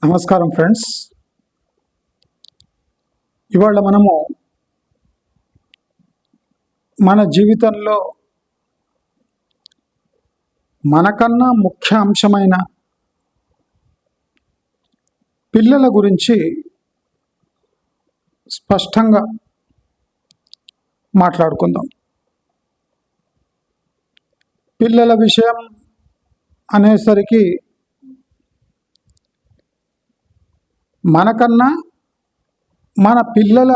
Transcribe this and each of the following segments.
నమస్కారం ఫ్రెండ్స్. ఇవాళ మనము మన జీవితంలో మనకన్నా ముఖ్య అంశమైన పిల్లల గురించి స్పష్టంగా మాట్లాడుకుందాం. పిల్లల విషయం అనేసరికి మనకన్నా మన పిల్లల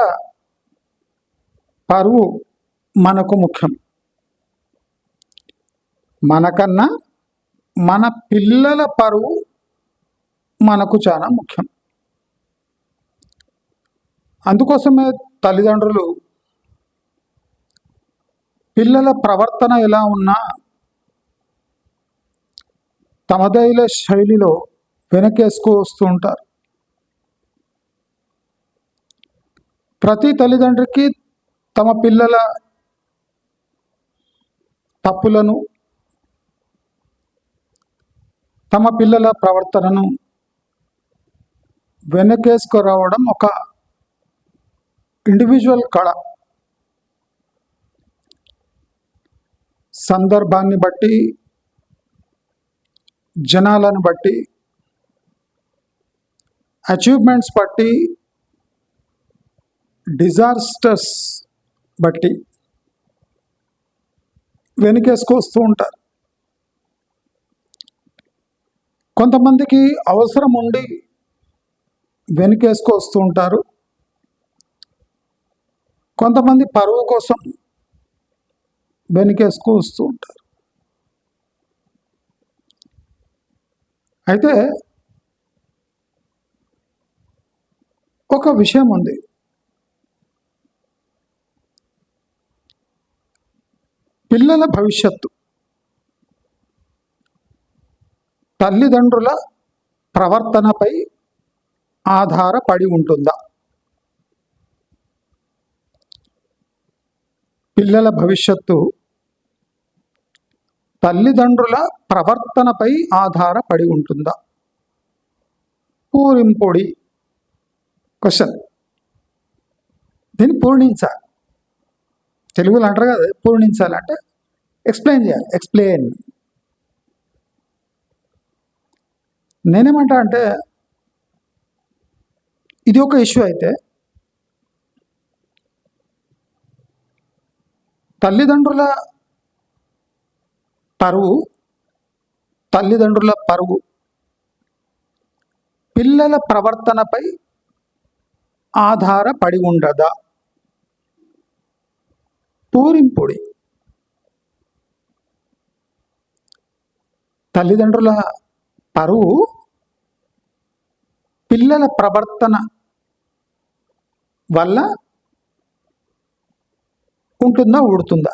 పరువు మనకు ముఖ్యం. మనకన్నా మన పిల్లల పరువు మనకు చాలా ముఖ్యం. అందుకోసమే తల్లిదండ్రులు పిల్లల ప్రవర్తన ఎలా ఉన్నా తమదైన శైలిలో వెనకేసుకు వస్తూ ఉంటారు. ప్రతి తల్లిదండ్రికి తమ పిల్లల తప్పులను, తమ పిల్లల ప్రవర్తనను వెనకేసుకురావడం ఒక ఇండివిజువల్ కళ. సందర్భాన్ని బట్టి, జనాలను బట్టి, అచీవ్మెంట్స్ బట్టి, డిజాస్టర్స్ బట్టి వెనకేసుకొస్తూ ఉంటారు. కొంతమందికి అవసరం ఉండి వెనకేసుకొస్తూ ఉంటారు. కొంతమంది పరువు కోసం వెనకేసుకొస్తూ ఉంటారు. అయితే ఒక విషయం ఉంది. పిల్లల భవిష్యత్తు తల్లిదండ్రుల ప్రవర్తనపై ఆధారపడి ఉంటుందా? పిల్లల భవిష్యత్తు తల్లిదండ్రుల ప్రవర్తనపై ఆధారపడి ఉంటుందా? పూరింపొడి క్వశ్చన్. దీన్ని పూర్ణించాలి. తెలుగులో అంటారు కదా, పూర్ణించాలంటే ఎక్స్ప్లెయిన్ చేయాలి. ఎక్స్ప్లెయిన్. నేనేమంటా అంటే, ఇది ఒక ఇష్యూ అయితే తల్లిదండ్రుల పరువు పిల్లల ప్రవర్తనపై ఆధారపడి ఉండదా? పూరింపొడి. తల్లిదండ్రుల పరువు పిల్లల ప్రవర్తన వల్ల ఉంటుందా, ఊడుతుందా?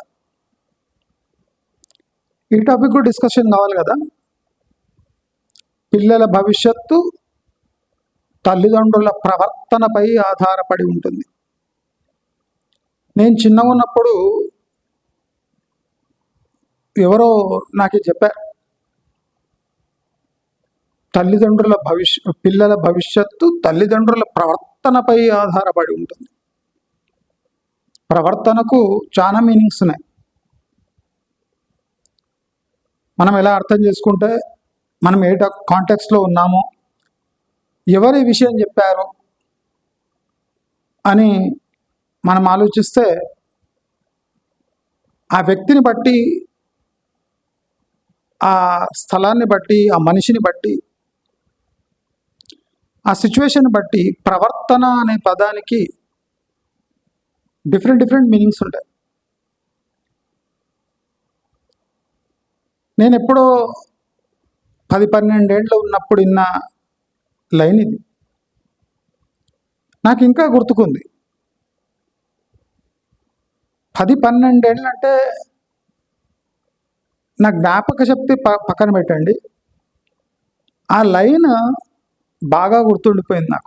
ఈ టాపిక్ డిస్కషన్ కావాలి కదా. పిల్లల భవిష్యత్తు తల్లిదండ్రుల ప్రవర్తనపై ఆధారపడి ఉంటుంది. నేను చిన్నగా ఉన్నప్పుడు ఎవరో నాకు చెప్పారు, పిల్లల భవిష్యత్తు తల్లిదండ్రుల ప్రవర్తనపై ఆధారపడి ఉంటుంది. ప్రవర్తనకు చాలా మీనింగ్స్ ఉన్నాయి. మనం ఎలా అర్థం చేసుకుంటే, మనం ఏ కాంటెక్స్లో ఉన్నామో, ఎవరి విషయం చెప్పారు అని మనం ఆలోచిస్తే ఆ వ్యక్తిని బట్టి, ఆ స్థలాన్ని బట్టి, ఆ మనిషిని బట్టి, ఆ సిచ్యువేషన్ బట్టి ప్రవర్తన అనే పదానికి డిఫరెంట్ మీనింగ్స్ ఉంటాయి. నేను ఎప్పుడో 10-12 ఏళ్ళు ఉన్నప్పుడు విన్న లైన్ ఇది. నాకు ఇంకా గుర్తుకుంది. 10-12 ఏళ్ళు అంటే నా జ్ఞాపక శక్తి పక్కన పెట్టండి, ఆ లైన్ బాగా గుర్తుండిపోయింది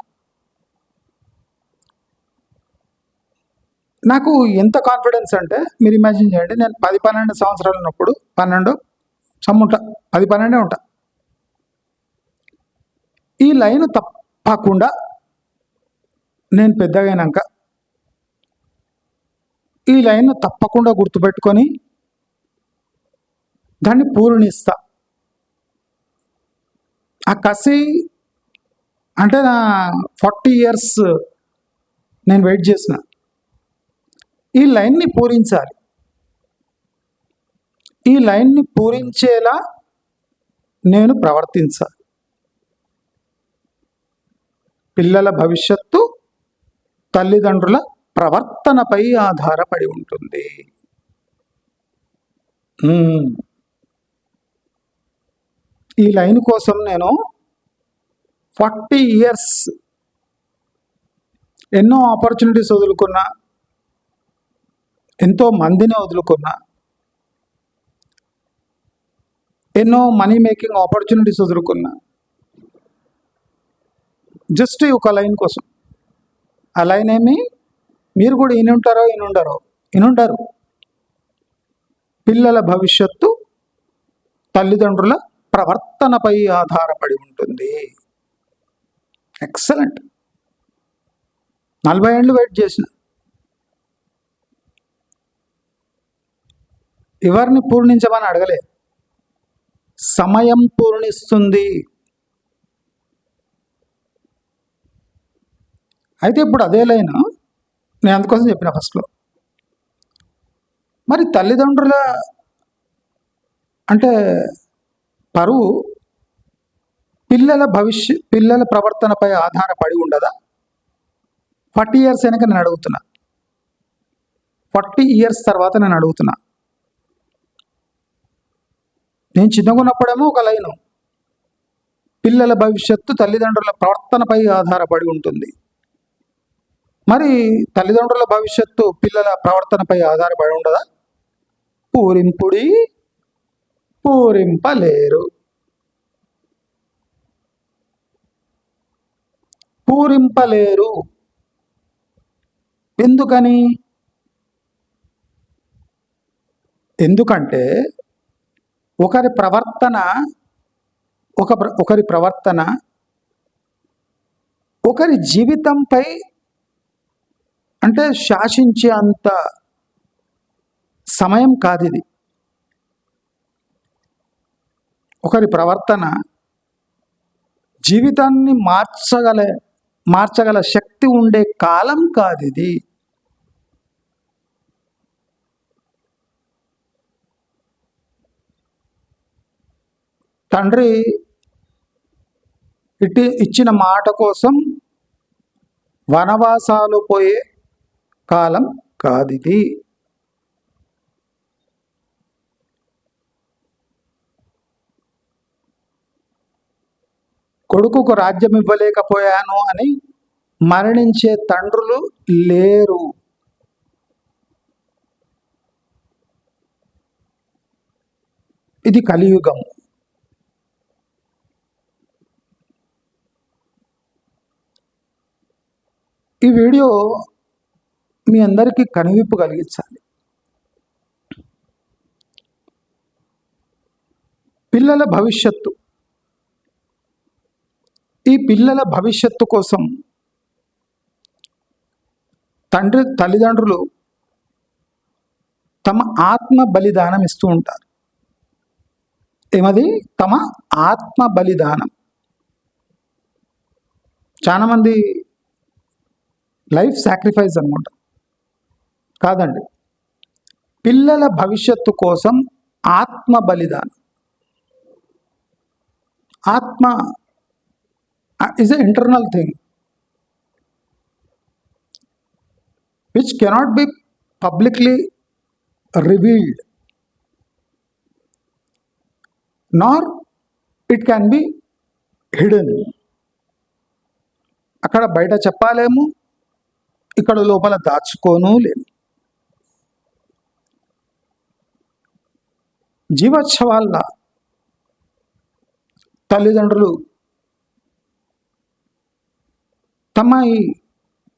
నాకు ఎంత కాన్ఫిడెన్స్ అంటే, మీరు ఇమాజిన్ చేయండి, నేను 10-12 సంవత్సరాలు ఉన్నప్పుడు, 12 సమ్ముంటా, 10-12 ఉంటా, ఈ లైన్ తప్పకుండా నేను పెద్దగైనాక ఈ లైన్ తప్పకుండా గుర్తుపెట్టుకొని దాన్ని పూర్ణిస్తా. ఆ కసి అంటే నా 40 years నేను వెయిట్ చేసిన. ఈ లైన్ని పూరించాలి. ఈ లైన్ని పూరించేలా నేను ప్రవర్తించాలి. పిల్లల భవిష్యత్తు తల్లిదండ్రుల ప్రవర్తనపై ఆధారపడి ఉంటుంది. ఈ లైన్ కోసం నేను 40 years ఎన్నో ఆపర్చునిటీస్ వదులుకున్నా, ఎంతో మందిని వదులుకున్నా, ఎన్నో మనీ మేకింగ్ ఆపర్చునిటీస్ వదులుకున్నా, జస్ట్ ఒక లైన్ కోసం. ఆ లైన్ ఏమి మీరు కూడా ఇనుంటారు. పిల్లల భవిష్యత్తు తల్లిదండ్రుల ప్రవర్తనపై ఆధారపడి ఉంటుంది. ఎక్సలెంట్. 40 ఏళ్ళు వెయిట్ చేసిన. ఎవరిని పూర్ణించమని అడగలే, సమయం పూర్ణిస్తుంది. అయితే ఇప్పుడు అదే లైన్ నేను అందుకోసం చెప్పిన ఫస్ట్లో. మరి తల్లిదండ్రుల అంటే పరువు పిల్లల ప్రవర్తనపై ఆధారపడి ఉండదా? 40 years వెనక నేను అడుగుతున్నా. 40 years తర్వాత నేను అడుగుతున్నా. నేను చిన్నగా ఉన్నప్పుడేమో ఒక లైను, పిల్లల భవిష్యత్తు తల్లిదండ్రుల ప్రవర్తనపై ఆధారపడి ఉంటుంది. మరి తల్లిదండ్రుల భవిష్యత్తు పిల్లల ప్రవర్తనపై ఆధారపడి ఉండదా? పూరింపుడి పూరింపలేరు. ఎందుకంటే ఒకరి ప్రవర్తన ఒకరి జీవితంపై అంటే శాసించే అంత సమయం కాదు ఇది. ఒకరి ప్రవర్తన జీవితాన్ని మార్చగల శక్తి ఉండే కాలం కాదు ఇది. తండ్రి ఇచ్చిన మాట కోసం వనవాసాలు పోయే కాలం కాదిది. కొడుకుకు రాజ్యం ఇవ్వలేకపోయాను అని మరణించే తండ్రులు లేరు. ఇది కలియుగం. ఈ వీడియో మీ అందరికీ కనువిప్పు కలిగించాలి. పిల్లల భవిష్యత్తు, ఈ పిల్లల భవిష్యత్తు కోసం తల్లిదండ్రులు తమ ఆత్మ బలిదానం ఇస్తూ ఉంటారు. ఏమది? తమ ఆత్మ బలిదానం. చాలా మంది లైఫ్ సాక్రిఫైస్ అనుకుంటాం. కాదండి, పిల్లల భవిష్యత్తు కోసం ఆత్మ బలిదానం. ఆత్మ is an internal thing which cannot be publicly revealed, nor it can be hidden. అక్కడ బయట చెప్పలేము, ఇక్కడ లోపల దాచుకోను లేము. జీవోత్సవాల తల్లిదండ్రులు తమ ఈ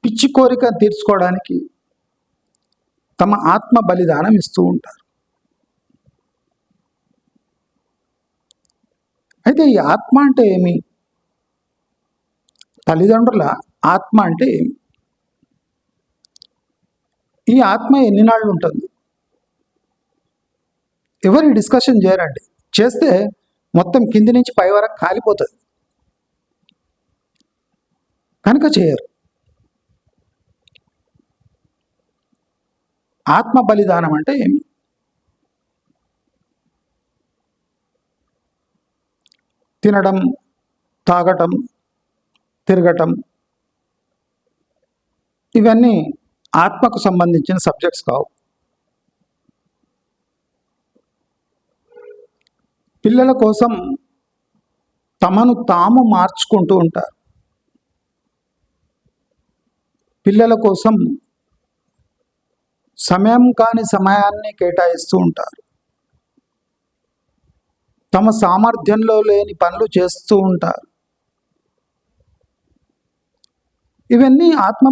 పిచ్చి కోరిక తీర్చుకోవడానికి తమ ఆత్మ బలిదానం ఇస్తూ ఉంటారు. అయితే ఈ ఆత్మ అంటే ఏమి? తల్లిదండ్రుల ఆత్మ అంటే ఏమి? ఈ ఆత్మ ఎన్ని నాళ్ళు ఉంటుంది? ఎవరు డిస్కషన్ చేయరండి. చేస్తే మొత్తం కింది నుంచి పై వరకు కాలిపోతుంది కనుక చేయరు. ఆత్మ బలిదానం అంటే ఏమి? తినడం, తాగటం, తిరగటం ఇవన్నీ ఆత్మకు సంబంధించిన సబ్జెక్ట్స్ కావు. పిల్లల కోసం తమను తాము మార్చుకుంటూ ఉంటారు. పిల్లల కోసం సమయం కాని సమయాన్ని కేటాయిస్తూ ఉంటారు. తమ సామర్థ్యంలో లేని పనులు చేస్తూ ఉంటారు. ఇవన్నీ ఆత్మ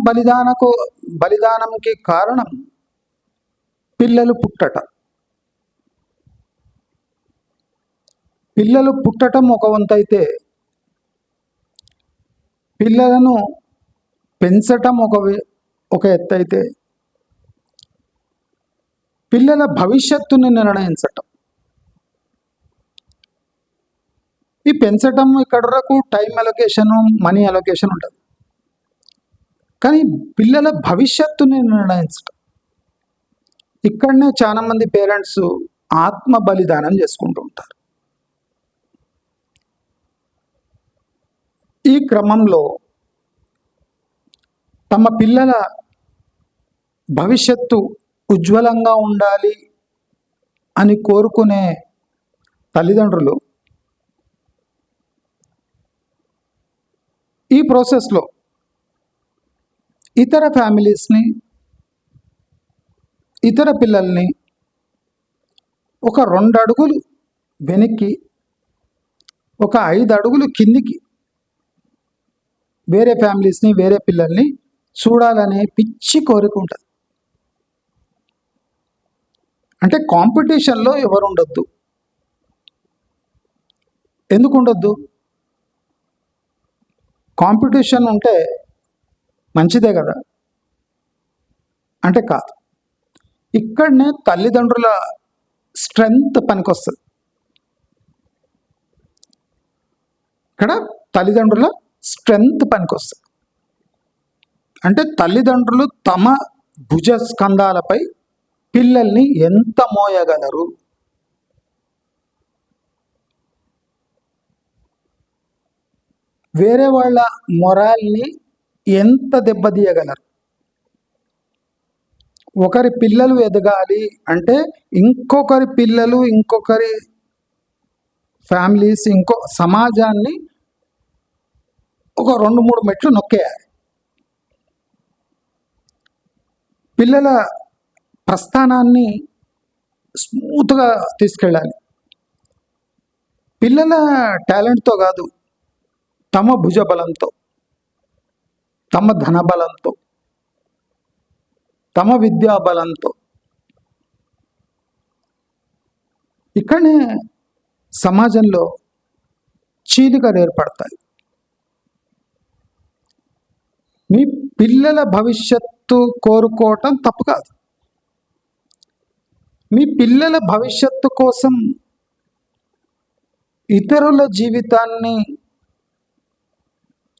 బలిదానంకి కారణం పిల్లలు పుట్టట. పిల్లలు పుట్టటం ఒక వంతైతే, పిల్లలను పెంచటం ఒక ఎత్తైతే, పిల్లల భవిష్యత్తుని నిర్ణయించటం, ఈ పెంచటం ఇక్కడ వరకు టైం అలొకేషన్, మనీ అలొకేషన్ ఉంటుంది. కానీ పిల్లల భవిష్యత్తుని నిర్ణయించటం, ఇక్కడనే చాలా మంది పేరెంట్స్ ఆత్మ బలిదానం చేసుకుంటూ ఉంటారు. ఈ క్రమంలో తమ పిల్లల భవిష్యత్తు ఉజ్వలంగా ఉండాలి అని కోరుకునే తల్లిదండ్రులు ఈ ప్రాసెస్లో ఇతర ఫ్యామిలీస్ని, ఇతర పిల్లల్ని ఒక 2 అడుగులు వెనక్కి, ఒక 5 అడుగులు కిందికి వేరే ఫ్యామిలీస్ని, వేరే పిల్లల్ని చూడాలనే పిచ్చి కోరిక ఉంటుంది. అంటే కాంపిటీషన్లో ఎవరు ఉండొద్దు. ఎందుకు ఉండొద్దు? కాంపిటీషన్ ఉంటే మంచిదే కదా అంటే కాదు. ఇక్కడనే తల్లిదండ్రుల స్ట్రెంగ్త్ పనికొస్తుంది. ఇక్కడ తల్లిదండ్రుల స్ట్రెంగ్త్ పనికొస్తుంది. అంటే తల్లిదండ్రులు తమ భుజ స్కంధాలపై పిల్లల్ని ఎంత మోయగలరు, వేరే వాళ్ళ మొరాల్ని ఎంత దెబ్బతీయగలరు. ఒకరి పిల్లలు ఎదగాలి అంటే ఇంకొకరి పిల్లలు, ఇంకొకరి ఫ్యామిలీస్, ఇంకో సమాజాన్ని ఒక 2-3 మెట్లు నొక్కేయాలి. పిల్లల ప్రస్థానాన్ని స్మూత్గా తీసుకెళ్ళాలి. పిల్లల టాలెంట్తో కాదు, తమ భుజబలంతో, తమ ధనబలంతో, తమ విద్యాబలంతో. ఇక్కడనే సమాజంలో చీలికలు ఏర్పడతాయి. మీ పిల్లల భవిష్యత్తు కోరుకోవటం తప్పు కాదు. మీ పిల్లల భవిష్యత్తు కోసం ఇతరుల జీవితాన్ని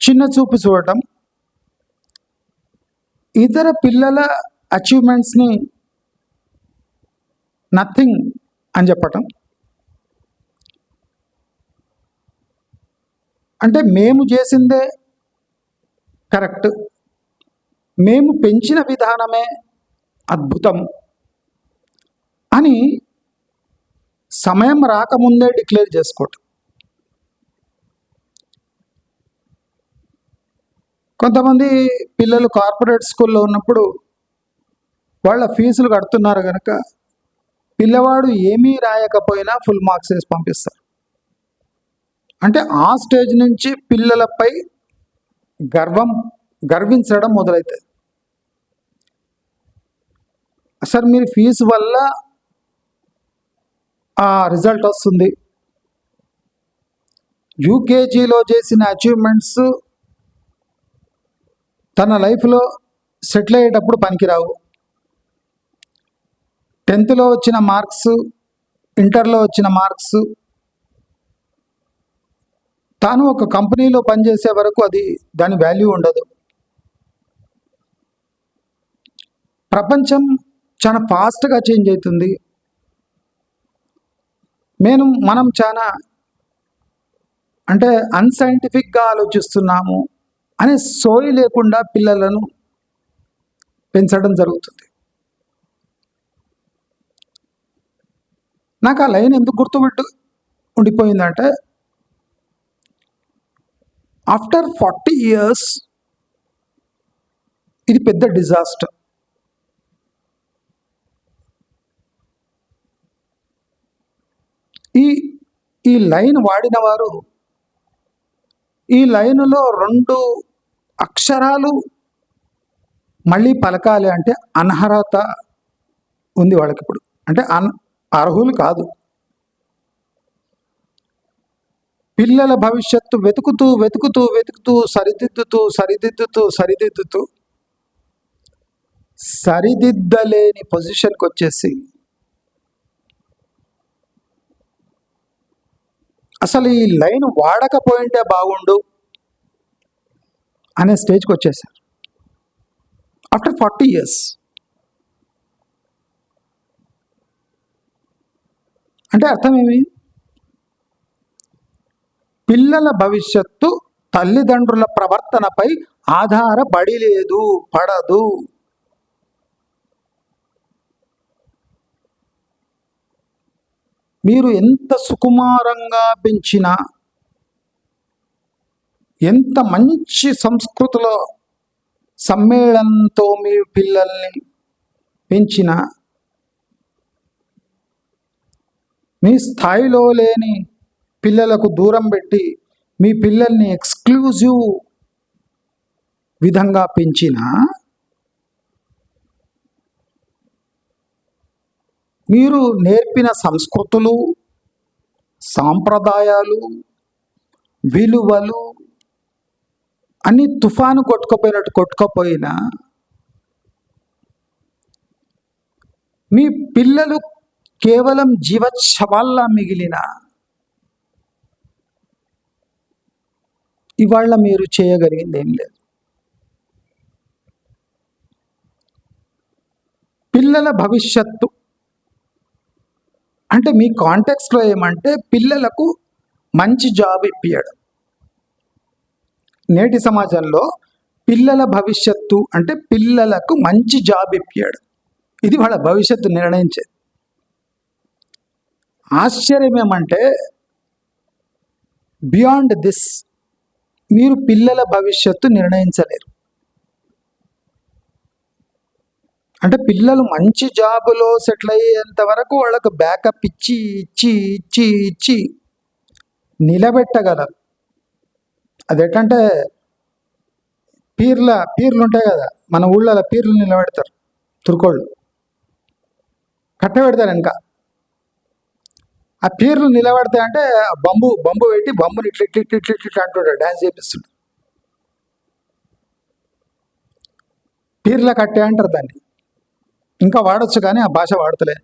చిన్నచూపు చూడటం, ఇతర పిల్లల అచీవ్మెంట్స్ని నథింగ్ అని చెప్పటం, అంటే మేము చేసిందే కరెక్ట్, మేము పెంచిన విధానమే అద్భుతం అని సమయం రాకముందే డిక్లేర్ చేసుకోవటం. కొంతమంది పిల్లలు కార్పొరేట్ స్కూల్లో ఉన్నప్పుడు వాళ్ళ ఫీజులు కడుతున్నారు కనుక పిల్లవాడు ఏమీ రాయకపోయినా ఫుల్ మార్క్స్ వేసి పంపిస్తారు. అంటే ఆ స్టేజ్ నుంచి పిల్లలపై గర్వించడం మొదలవుతుంది. అసలు మీరు ఫీజు వల్ల ఆ రిజల్ట్ వస్తుంది, యూకేజీలో చేసిన అచీవ్మెంట్స్ తన లైఫ్లో సెటిల్ అయ్యేటప్పుడు పనికిరావు. 10th వచ్చిన మార్క్స్, ఇంటర్లో వచ్చిన మార్క్స్, తాను ఒక కంపెనీలో పనిచేసే వరకు దాని వాల్యూ ఉండదు. ప్రపంచం చాలా ఫాస్ట్గా చేంజ్ అవుతుంది. మనం చాలా అన్సైంటిఫిక్గా ఆలోచిస్తున్నాము అనే సోయి లేకుండా పిల్లలను పెంచడం జరుగుతుంది. నాకు ఆ లైన్ ఎందుకు గుర్తుపెట్టు ఉండిపోయిందంటే, ఆఫ్టర్ 40 years ఇది పెద్ద డిజాస్టర్. ఈ లైన్ వాడిన వారు ఈ లైన్లో 2 అక్షరాలు మళ్ళీ పలకాలి అంటే అనర్హత ఉంది వాళ్ళకి. ఇప్పుడు అర్హులు కాదు. పిల్లల భవిష్యత్తు వెతుకుతూ వెతుకుతూ వెతుకుతూ సరిదిద్దుతూ సరిదిద్దుతూ సరిదిద్దుతూ సరిదిద్దలేని పొజిషన్కి వచ్చేసి అసలు ఈ లైన్ వాడకపోయింటే బాగుండు అనే స్టేజ్కి వచ్చేసారు ఆఫ్టర్ 40 years. అంటే అర్థం ఏమి? పిల్లల భవిష్యత్తు తల్లిదండ్రుల ప్రవర్తనపై ఆధారపడి లేదు, పడదు. మీరు ఎంత సుకుమారంగా పెంచినా, ఎంత మంచి సంస్కృతిలో సమ్మేళనంతో మీ పిల్లల్ని పెంచినా, మీ స్థాయిలో లేని పిల్లలకు దూరం పెట్టి మీ పిల్లల్ని ఎక్స్క్లూజివ్ విధంగా పెంచినా, మీరు నేర్పిన సంస్కృతులు, సాంప్రదాయాలు, విలువలు అన్నీ తుఫాను కొట్టుకుపోయినట్టు కొట్టుకుపోయినా మీ పిల్లలు కేవలం జీవచ్ఛవాల్లా మిగిలిన ఇవాళ మీరు చేయగలిగింది ఏం లేదు. పిల్లల భవిష్యత్తు అంటే మీ కాంటెక్స్ట్లో ఏమంటే పిల్లలకు మంచి జాబ్ ఇప్పియడం. నేటి సమాజంలో పిల్లల భవిష్యత్తు అంటే పిల్లలకు మంచి జాబ్ ఇప్పియడం. ఇది వాళ్ళ భవిష్యత్తు నిర్ణయించేది. ఆశ్చర్యం ఏమంటే బియాండ్ దిస్ మీరు పిల్లల భవిష్యత్తు నిర్ణయించలేరు. అంటే పిల్లలు మంచి జాబులో సెటిల్ అయ్యేంత వరకు వాళ్ళకు బ్యాకప్ ఇచ్చి ఇచ్చి ఇచ్చి ఇచ్చి నిలబెట్టగలరు. అదేంటంటే పీర్లు ఉంటాయి కదా, మన ఊళ్ళలో పీర్లు నిలబెడతారు, తుర్కోళ్ళు కట్టబెడతారు వెనక. ఆ పీర్లు నిలబడతాయంటే బంబు పెట్టి బంబుని ఇట్లా ఇట్లా ఇట్లా ఇట్లా అంటుంటాడు, డ్యాన్స్ చేపిస్తుంటాడు. పీర్ల కట్టే అంటారు దాన్ని. ఇంకా వాడచ్చు కానీ ఆ భాష వాడతలే.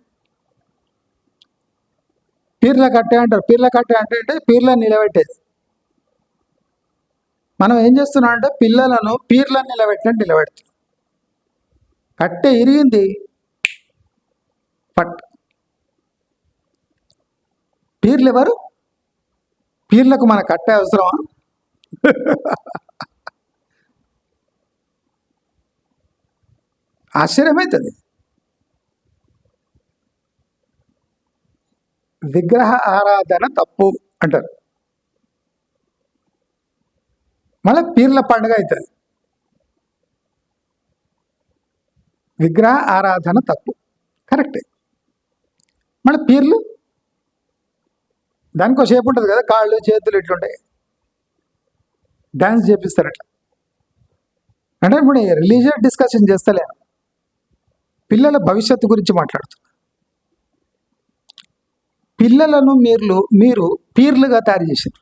పీర్ల కట్టే అంటారు. పీర్ల కట్టే అంటే పీర్లను నిలబెట్టేది. మనం ఏం చేస్తున్నాం అంటే పిల్లలను పీర్లను నిలబెట్టినట్టు నిలబెడతాం. కట్టె ఇరిగింది, పీర్లు ఎవరు? పీర్లకు మన కట్టే అవసరమా? ఆశ్చర్యమవుతుంది. విగ్రహ ఆరాధన తప్పు అంటారు. మళ్ళీ పీర్ల పండుగ అవుతుంది. విగ్రహ ఆరాధన తప్పు, కరెక్టే. మళ్ళీ పీర్లు దానికో షేప్ ఉంటుంది కదా, కాళ్ళు చేతులు ఇట్లుంటాయి, డ్యాన్స్ చేపిస్తారు అట్లా. అంటే ఇప్పుడు రిలీజియస్ డిస్కషన్ చేస్తలేను, పిల్లల భవిష్యత్తు గురించి మాట్లాడుతున్నా. పిల్లలను మీరు పీర్లుగా తయారు చేశారు.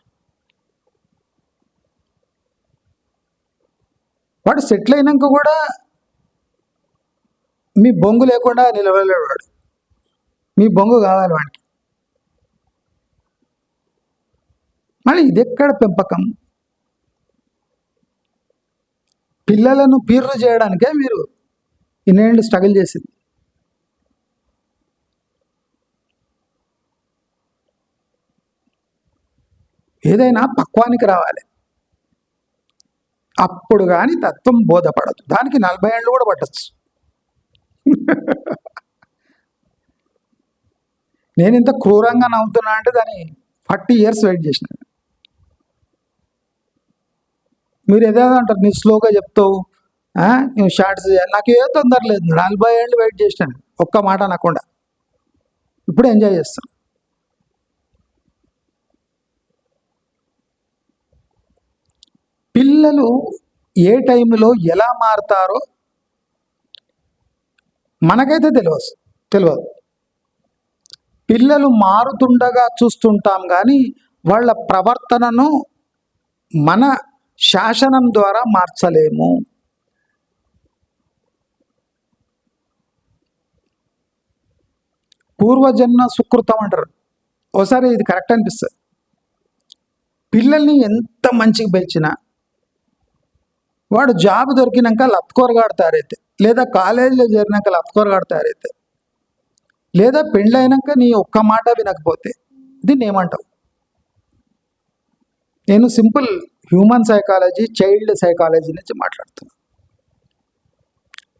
వాడు సెటిల్ అయినాక కూడా మీ బొంగు లేకుండా నిలవలేడు వాడు. మీ బొంగు కావాలి వాడికి. మళ్ళీ ఇది ఎక్కడ పెంపకం? పిల్లలను పీర్రు చేయడానికే మీరు ఇన్నేళ్ళు స్ట్రగుల్ చేసింది. ఏదైనా పక్వానికి రావాలి, అప్పుడు కానీ తత్వం బోధపడదు. దానికి 40 ఏళ్ళు కూడా పట్టచ్చు. నేను ఇంత క్రూరంగా నవ్వుతున్నా అంటే దాన్ని 40 years వెయిట్ చేసిన. మీరు ఏదేదో అంటారు, నీ స్లోగా చెప్తావు, నువ్వు షార్ట్స్ చేయాలి. నాకు ఏ తొందర లేదు. 40 ఏళ్ళు వెయిట్ చేసినాను, ఒక్క మాట అనకుండా. ఇప్పుడు ఎంజాయ్ చేస్తాను. పిల్లలు ఏ టైంలో ఎలా మారుతారో మనకైతే తెలియదు. పిల్లలు మారుతుండగా చూస్తుంటాం, కానీ వాళ్ళ ప్రవర్తనను మన శాసనం ద్వారా మార్చలేము. పూర్వజన్మ సుకృతం అంటారు. ఒకసారి ఇది కరెక్ట్ అనిపిస్తుంది. పిల్లల్ని ఎంత మంచిగా పెంచినా వాడు జాబ్ దొరికినాక లత్కోరగాడు తయారైతే, లేదా కాలేజీలో చేరినాక లత్కోరగాడు తయారైతే, లేదా పెళ్ళైనాక నీ ఒక్క మాట వినకపోతే దీన్ని ఏమంటావు? నేను simple human psychology, child psychology నుంచి మాట్లాడుతున్నాను.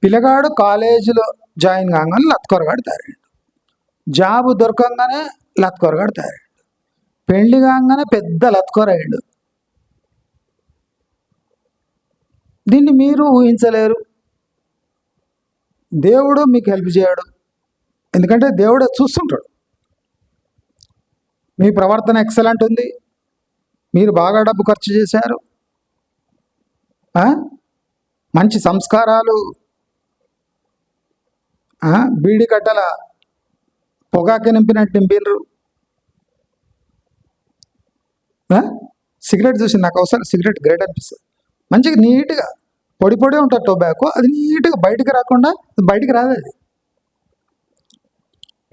పిల్లగాడు కాలేజీలో జాయిన్ కాగానే లత్కోరగాడు తయారైండు, జాబ్ దొరకంగానే లత్కోరగాడు తయారైండు, పెళ్లి కాగానే పెద్ద లత్కోరయ్యాడు. దీన్ని మీరు ఊహించలేరు. దేవుడు మీకు హెల్ప్ చేయడు, ఎందుకంటే దేవుడు చూస్తుంటాడు. మీ ప్రవర్తన ఎక్సలెంట్ ఉంది, మీరు బాగా డబ్బు ఖర్చు చేశారు, మంచి సంస్కారాలు, బీడి కట్టల పొగాకి నింపినట్టు నింపినరు. సిగరెట్ చూసి నాకు అవసరం, సిగరెట్ గ్రేట్ అనిపిస్తుంది. మంచిగా నీట్గా పొడి పొడి ఉంటుంది టొబాకో, అది నీట్గా బయటికి రాకుండా బయటికి రాదు. అది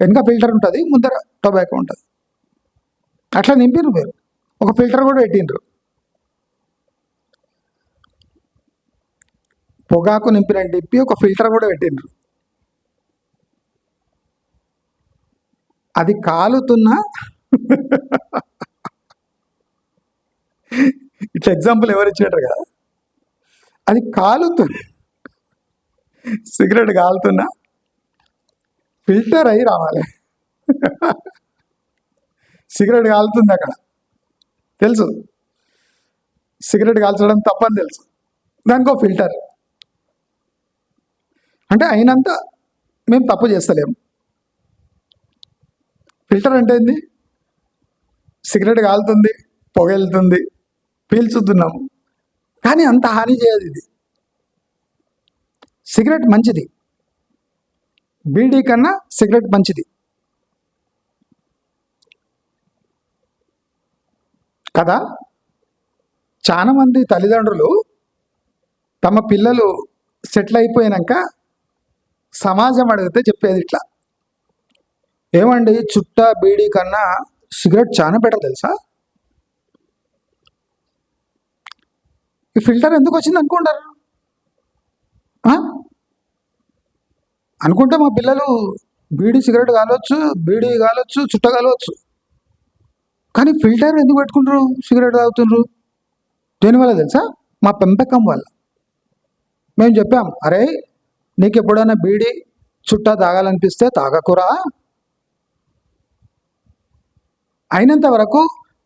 వెనక ఫిల్టర్ ఉంటుంది, ముందర టొబాకో ఉంటుంది. అట్లా నింపినరు మీరు. ఒక ఫిల్టర్ కూడా పెట్టినరు. పొగాకు నింపినట్టు నింపి ఒక ఫిల్టర్ కూడా పెట్టినరు. అది కాలుతున్నా ఇట్లా ఎగ్జాంపుల్ ఎవరు ఇచ్చారు కదా, అది కాలుతుంది, సిగరెట్ కాలుతున్నా ఫిల్టర్ అయి రావాలి. సిగరెట్ కాలుతుంది అక్కడ తెలుసు, సిగరెట్ కాల్చడం తప్పని తెలుసు, దానికో ఫిల్టర్. అంటే అయినంత మేము తప్పు చేస్తలేము. ఫిల్టర్ అంటే ఏంది? సిగరెట్ కాలుతుంది, పొగ వెళ్తుంది, పీల్చుతున్నాము, కానీ అంత హాని చేయదు. ఇది సిగరెట్ మంచిది, బీడీ కన్నా సిగరెట్ మంచిది కదా. చాలా మంది తల్లిదండ్రులు తమ పిల్లలు సెటిల్ అయిపోయాక సమాజం అడిగితే చెప్పేది ఇట్లా, ఏమండి చుట్టా బీడీ కన్నా సిగరెట్ చాలా బెటర్ తెలుసా, ఈ ఫిల్టర్ ఎందుకు వచ్చింది అనుకుంటారు. అనుకుంటే మా పిల్లలు బీడీ సిగరెట్ కాలవచ్చు, బీడీ కాలవచ్చు, చుట్ట కాలవచ్చు, కానీ ఫిల్టర్ ఎందుకు పెట్టుకుంటారు, సిగరెట్ తాగుతుండ్రు? దేనివల్ల తెలుసా? మా పెంపకం వల్ల. మేము చెప్పాం, అరే నీకు ఎప్పుడైనా బీడీ చుట్టా తాగాలనిపిస్తే తాగకురా, అయినంత వరకు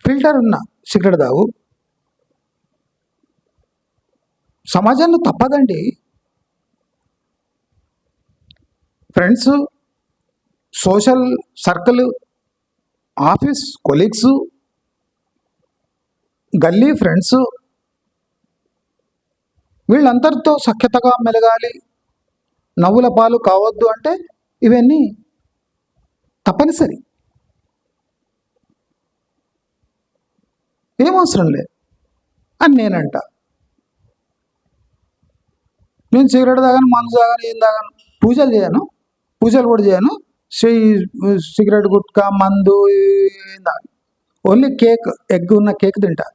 ఫిల్టర్ ఉన్న సిగరెట్ తాగు. సమాజంలో తప్పదండి. Friends, social circle, office colleagues, గల్లీ ఫ్రెండ్స్, వీళ్ళందరితో సఖ్యతగా మెలగాలి, నవ్వుల పాలు కావద్దు అంటే ఇవన్నీ తప్పనిసరి. ఏమవసరం లేదు అని నేనంట. నేను సిగరెట్ తాగాను, మందు తాగాను, ఏం తాగాను, పూజలు చేయను, పూజలు కూడా చేయను, సిగరెట్ గుట్కా మందు ఏం తాగాను. ఓన్లీ కేక్, ఎగ్ ఉన్న కేక్ తింటా.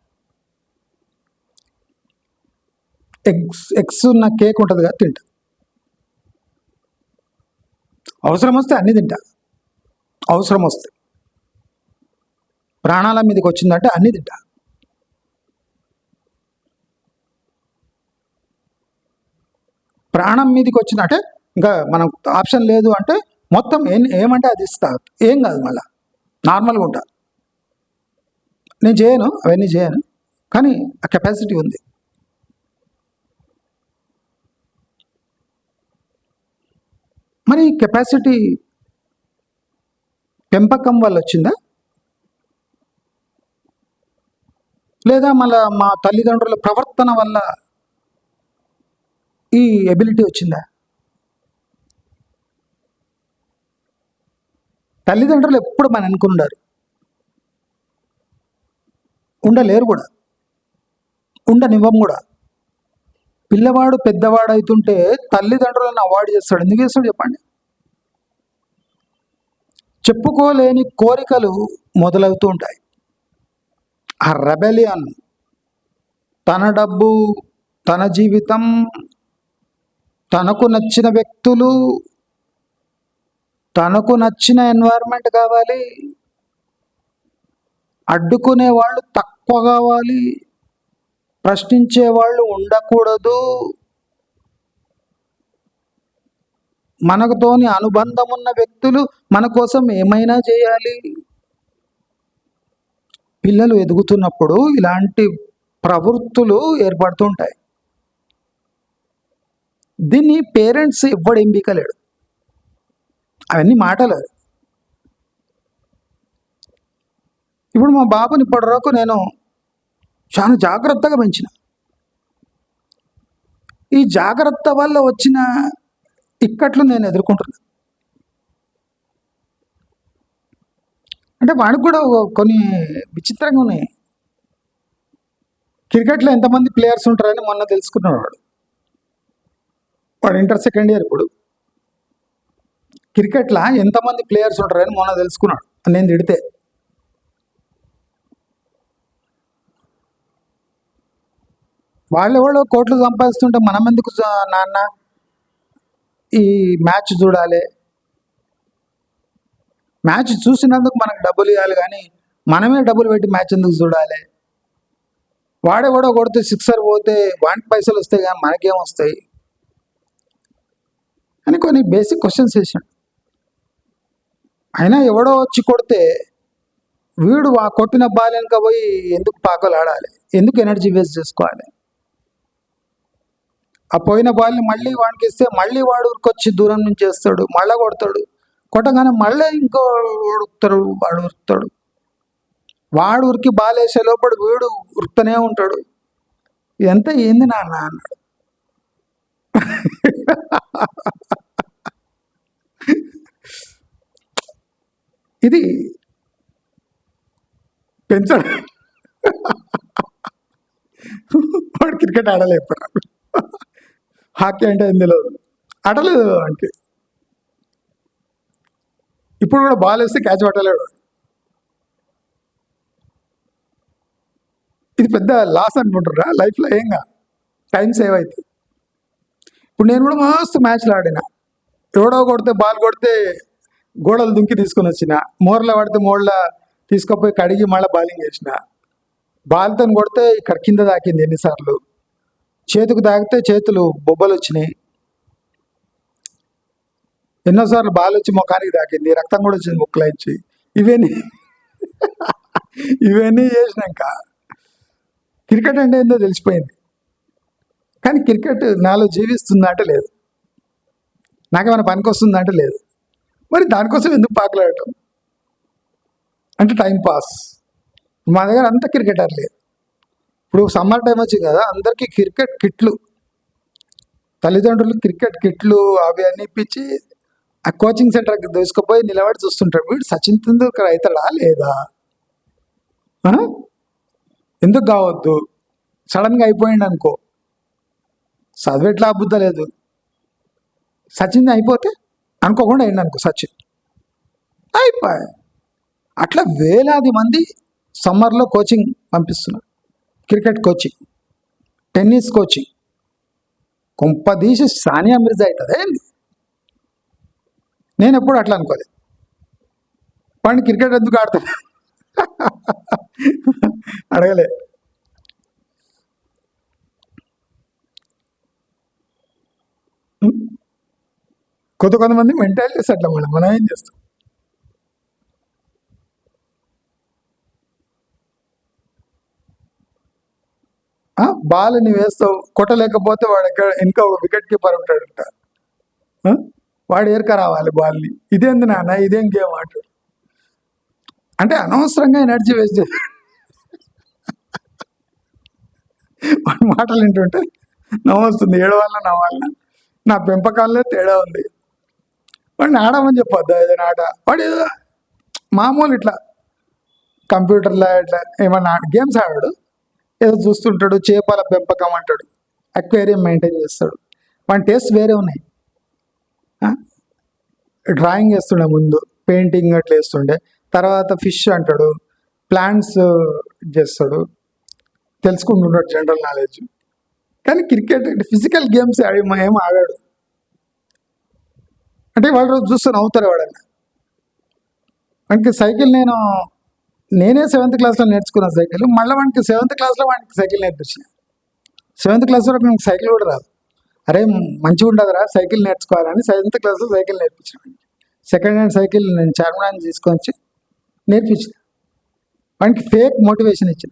ఎగ్స్ ఉన్న కేక్ ఉంటుంది కదా తింటా. అవసరం వస్తే అన్నీ తింటా. అవసరం వస్తే ప్రాణాల మీదకి వచ్చిందంటే అన్నీ తింటా. ప్రాణం మీదకి వచ్చిందంటే ఇంకా మనం ఆప్షన్ లేదు అంటే మొత్తం ఏమంటే అది ఇస్తా, ఏం కాదు, మళ్ళా నార్మల్గా ఉంటా. నేను చేయను, అవన్నీ చేయను, కానీ ఆ కెపాసిటీ ఉంది. మరి కెపాసిటీ పెంపకం వల్ల వచ్చిందా, లేదా మళ్ళా మా తల్లిదండ్రుల ప్రవర్తన వల్ల ఈ ఎబిలిటీ వచ్చిందా? తల్లిదండ్రులు ఎప్పుడు మనం అనుకున్నారు, ఉండలేరు కూడా, ఉండనివ్వం కూడా. పిల్లవాడు పెద్దవాడు అవుతుంటే తల్లిదండ్రులను అవాయిడ్ చేస్తాడు. ఎందుకు చేస్తాడు చెప్పండి? చెప్పుకోలేని కోరికలు మొదలవుతూ ఉంటాయి. ఆ రెబెలియన్, తన డబ్బు, తన జీవితం, తనకు నచ్చిన వ్యక్తులు, తనకు నచ్చిన ఎన్వైర్న్మెంట్ కావాలి, అడ్డుకునే వాళ్ళు తక్కువ కావాలి, ప్రశ్నించే వాళ్ళు ఉండకూడదు, మనకుతోని అనుబంధం ఉన్న వ్యక్తులు మన కోసం ఏమైనా చేయాలి. పిల్లలు ఎదుగుతున్నప్పుడు ఇలాంటి ప్రవృత్తులు ఏర్పడుతుంటాయి. దీన్ని పేరెంట్స్ ఎవ్వడు ఏం బీకలేడు. అవన్నీ మాటలు. ఇప్పుడు మా బాబుని ఇప్పటివరకు నేను చాలా జాగ్రత్తగా పెంచిన. ఈ జాగ్రత్త వల్ల వచ్చిన ఇక్కట్లు నేను ఎదుర్కొంటున్నా. అంటే వాడికి కూడా కొన్ని విచిత్రంగా ఉన్నాయి. క్రికెట్లో ఎంతమంది ప్లేయర్స్ ఉంటారని మొన్న తెలుసుకున్నాడు వాడు ఇంటర్ సెకండ్ ఇయర్. ఇప్పుడు క్రికెట్లో ఎంతమంది ప్లేయర్స్ ఉంటారని మొన్న తెలుసుకున్నాడు నేను తిడితే. వాళ్ళెవడో కోట్లు సంపాదిస్తుంటే మనం ఎందుకు నాన్న ఈ మ్యాచ్ చూడాలి? మ్యాచ్ చూసినందుకు మనకు డబ్బులు ఇవ్వాలి, కానీ మనమే డబ్బులు పెట్టి మ్యాచ్ ఎందుకు చూడాలి? వాడెవడో కొడితే సిక్సర్ పోతే వానికి పైసలు వస్తాయి, కానీ మనకేం వస్తాయి అని కొన్ని బేసిక్ క్వశ్చన్స్ వేసాడు. అయినా ఎవడో వచ్చి కొడితే వీడు ఆ కొట్టిన బాల్ వెనక పోయి ఎందుకు పాకలు ఆడాలి, ఎందుకు ఎనర్జీ వేస్ట్ చేసుకోవాలి? ఆ పోయిన బాల్ని మళ్ళీ వాడికి ఇస్తే మళ్ళీ వాడు ఊరికొచ్చి దూరం నుంచి వేస్తాడు, మళ్ళీ కొడతాడు, కొట్టగానే మళ్ళీ ఇంకో ఉరుకుతాడు, వాడు ఉరుకుతాడు, వాడు ఉరికి బాల్ వేసే లోపల వీడు ఉరుకుతూనే ఉంటాడు. ఇదంతా ఏంది నాన్న అన్నాడు. ఇది పెంచడం. వాడు క్రికెట్ ఆడలేకపోయాడు, హాకీ అంటే ఏం తెలియదు, ఆడలేదు వాడికి. ఇప్పుడు కూడా బాల్ వేస్తే క్యాచ్ పట్టలేడు. ఇది పెద్ద లాస్ అనుకుంటారా లైఫ్లో? ఏంగా టైం సేవ్ అవుతుంది. ఇప్పుడు నేను కూడా మస్తు మ్యాచ్లు ఆడిన. ఎవడో కొడితే బాల్ కొడితే గోడలు దుంకి తీసుకొని వచ్చిన, మోర్లో పడితే మోర్లో తీసుకుపోయి కడిగి మళ్ళీ బౌలింగ్ వేసిన. బాల్తో కొడితే ఇక్కడ కింద తాకింది ఎన్నిసార్లు, చేతికి తాకితే చేతులు బొబ్బలు వచ్చినాయి, ఎన్నోసార్లు బాల్ వచ్చి ముఖానికి తాకింది, రక్తం కూడా వచ్చింది ముక్కలైంచి. ఇవన్నీ చేసినాక క్రికెట్ అంటే ఏందో తెలిసిపోయింది. కానీ క్రికెట్ నాలో జీవిస్తుందా అంటే లేదు, నాకేమైనా పనికి వస్తుందా అంటే లేదు. మరి దానికోసం ఎందుకు పాకలాడటం? అంటే టైం పాస్. మా దగ్గర అంతా క్రికెటర్లే. ఇప్పుడు సమ్మర్ టైం వచ్చింది కదా, అందరికీ క్రికెట్ కిట్లు, తల్లిదండ్రులు క్రికెట్ కిట్లు అవి అన్ని ఇప్పించి ఆ కోచింగ్ సెంటర్కి దోసుకుపోయి నిలబడి చూస్తుంటాడు. వీడు సచిన్ తెందూల్కర్ అవుతాడా లేదా, ఎందుకు కావద్దు? సడన్గా అయిపోయింది అనుకో, చదువు ఎట్లా అబుద్ధ లేదు. సచిన్ అయిపోతే అనుకోకుండా అయింది అనుకో, సచిన్ అయిపోయి. అట్లా వేలాది మంది సమ్మర్లో కోచింగ్ పంపిస్తున్నారు. Cricket coaching, tennis coaching. కొంపదీసి సానియా మిర్జా అవుతుంది ఏంది? నేను ఎప్పుడు అట్లా అనుకోలేదు. వాడిని క్రికెట్ ఎందుకు ఆడతాడు అడగలే. కొంతమంది మెంటాలిటీస్ అట్లా, మనం ఏం చేస్తాం. బాల్ ని వేస్తావు, కొట్టలేకపోతే వాడు ఎక్కడ ఇంకా వికెట్ కీపర్ ఉంటాడంట, వాడు ఏరక రావాలి బాల్ని. ఇదేంది నాన్న, ఇదేం గేమ్ ఆట అంటే అనవసరంగా ఎనర్జీ వేస్ట్ చేసి వాడి మాటలు వింటుంటే నవ్వొస్తుంది. ఏడవాళ్ళ నవ్వాలన, నా పెంపకాల్లో తేడా ఉంది. వాడిని ఆడమని చెప్పొద్దా ఏదైనా ఆట? వాడు ఏదో మామూలు ఇట్లా కంప్యూటర్లో ఇట్లా ఏమన్నా గేమ్స్ ఆడాడు, ఏదో చూస్తుంటాడు. చేపల పెంపకం అంటాడు, అక్వేరియం మెయింటైన్ చేస్తాడు. వాడి టేస్ట్ వేరే ఉన్నాయి. డ్రాయింగ్ వేస్తుండే, ముందు పెయింటింగ్ అట్లా వేస్తుండే, తర్వాత ఫిష్ అంటాడు, ప్లాంట్స్ చేస్తాడు, తెలుసుకుంటున్నాడు జనరల్ నాలెడ్జ్. కానీ క్రికెట్ ఫిజికల్ గేమ్స్ ఏం ఆడాడు. అంటే వాళ్ళ రోజు చూస్తే నవ్వుతారు వాడన్నా. వానికి సైకిల్ నేనే 7th క్లాస్లో నేర్చుకున్న సైకిల్. మళ్ళీ వానికి 7th క్లాస్లో వానికి సైకిల్ నేర్పించిన. 7th క్లాస్ వరకు నాకు సైకిల్ కూడా రాదు. అరే మంచిగా ఉండదురా సైకిల్ నేర్చుకోవాలని 7th క్లాస్లో సైకిల్ నేర్పించిన. సెకండ్ హ్యాండ్ సైకిల్ నేను చార్మినార్ తీసుకొని వచ్చి నేర్పించిన. వానికి ఫేక్ మోటివేషన్ ఇచ్చిన,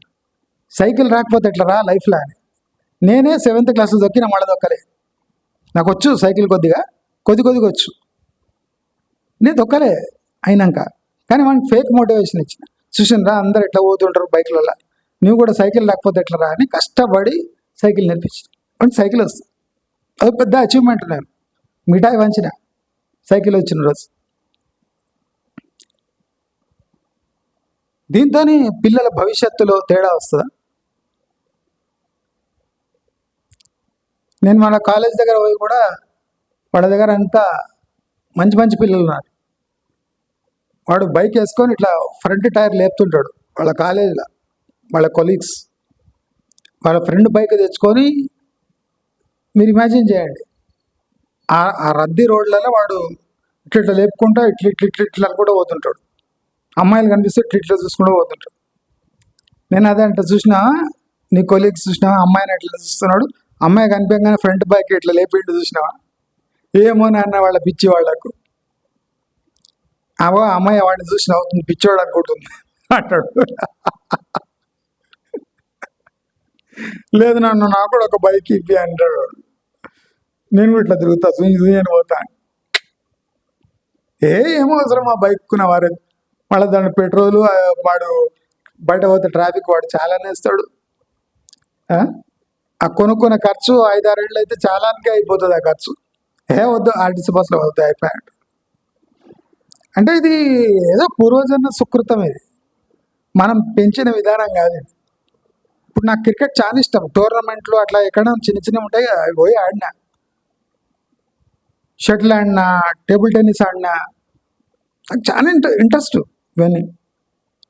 సైకిల్ రాకపోతే ఎట్లా రా లైఫ్లో అని. నేనే 7th క్లాస్లో దొక్కిన, మళ్ళీ దొక్కలే. నాకు వచ్చు సైకిల్ కొద్దిగా వచ్చు, నేను దొక్కలే అయినాక. కానీ వానికి ఫేక్ మోటివేషన్ ఇచ్చిన. చూసినరా అందరు ఎట్లా పోతుంటారు బైక్లలో, నువ్వు కూడా సైకిల్ లేకపోతే ఎట్లా రా అని కష్టపడి సైకిల్ నేర్పించిన. వానికి సైకిల్ వస్తుంది, అది పెద్ద అచీవ్మెంట్. నేను మిఠాయి వంచిన సైకిల్ వచ్చిన రోజు. దీంతో పిల్లల భవిష్యత్తులో తేడా వస్తుందా? నేను మన కాలేజ్ దగ్గర పోయి కూడా, వాళ్ళ దగ్గర అంతా మంచి మంచి పిల్లలు ఉన్నారు. వాడు బైక్ వేసుకొని ఇట్లా ఫ్రంట్ టైర్ లేపుతుంటాడు. వాళ్ళ కాలేజీలో వాళ్ళ కొలీగ్స్ వాళ్ళ ఫ్రెండ్ బైక్ తెచ్చుకొని, మీరు ఇమాజిన్ చేయండి, ఆ రద్దీ రోడ్లలో వాడు ఇట్లా లేపుకుంటా ఇట్లా కూడా పోతుంటాడు. అమ్మాయిలు కనిపిస్తే ఇట్లా చూసుకుంటూ పోతుంటాడు. నేను అదే అంటే, చూసినా నీ కొలీగ్స్ చూసినా అమ్మాయిని ఎట్లా చూస్తున్నాడు, అమ్మాయి కనిపించగానే ఫ్రంట్ బైక్ ఇట్లా లేపిండు చూసినావా? ఏమో నాన్న వాళ్ళ పిచ్చి వాళ్లకు. అమ్మాయి వాడిని చూసి నవ్వుతుంది, పిచ్చోడు అనుకుంటుంది అంటాడు. లేదు నన్ను, నాకు కూడా ఒక బైక్ ఇప్పి అంటాడు. నేను కూడా ఇట్లా తిరుగుతా, నేను పోతాను. ఏమో అవసరం ఆ బైక్ కొన్న వారే. మళ్ళీ దాని పెట్రోలు, వాడు బయట పోతే ట్రాఫిక్ వాడు చాలానే ఇస్తాడు. ఆ కొనుక్కున్న ఖర్చు 5-6 ఏళ్ళు అయితే చాలానే అయిపోతుంది ఆ ఖర్చు. వద్దు ఆర్టీసీ బస్సులో వద్దు అయిపోయాడు. అంటే ఇది ఏదో పూర్వజన్మ సుకృతం, ఇది మనం పెంచిన విధానం కాదు. ఇప్పుడు నాకు క్రికెట్ చాలా ఇష్టం. టోర్నమెంట్లు అట్లా ఎక్కడ చిన్న ఉంటాయి, అవి పోయి ఆడినా. షటిల్ ఆడినా, టేబుల్ టెన్నిస్ ఆడినా, నాకు చాలా ఇంట్రెస్ట్ ఇవన్నీ.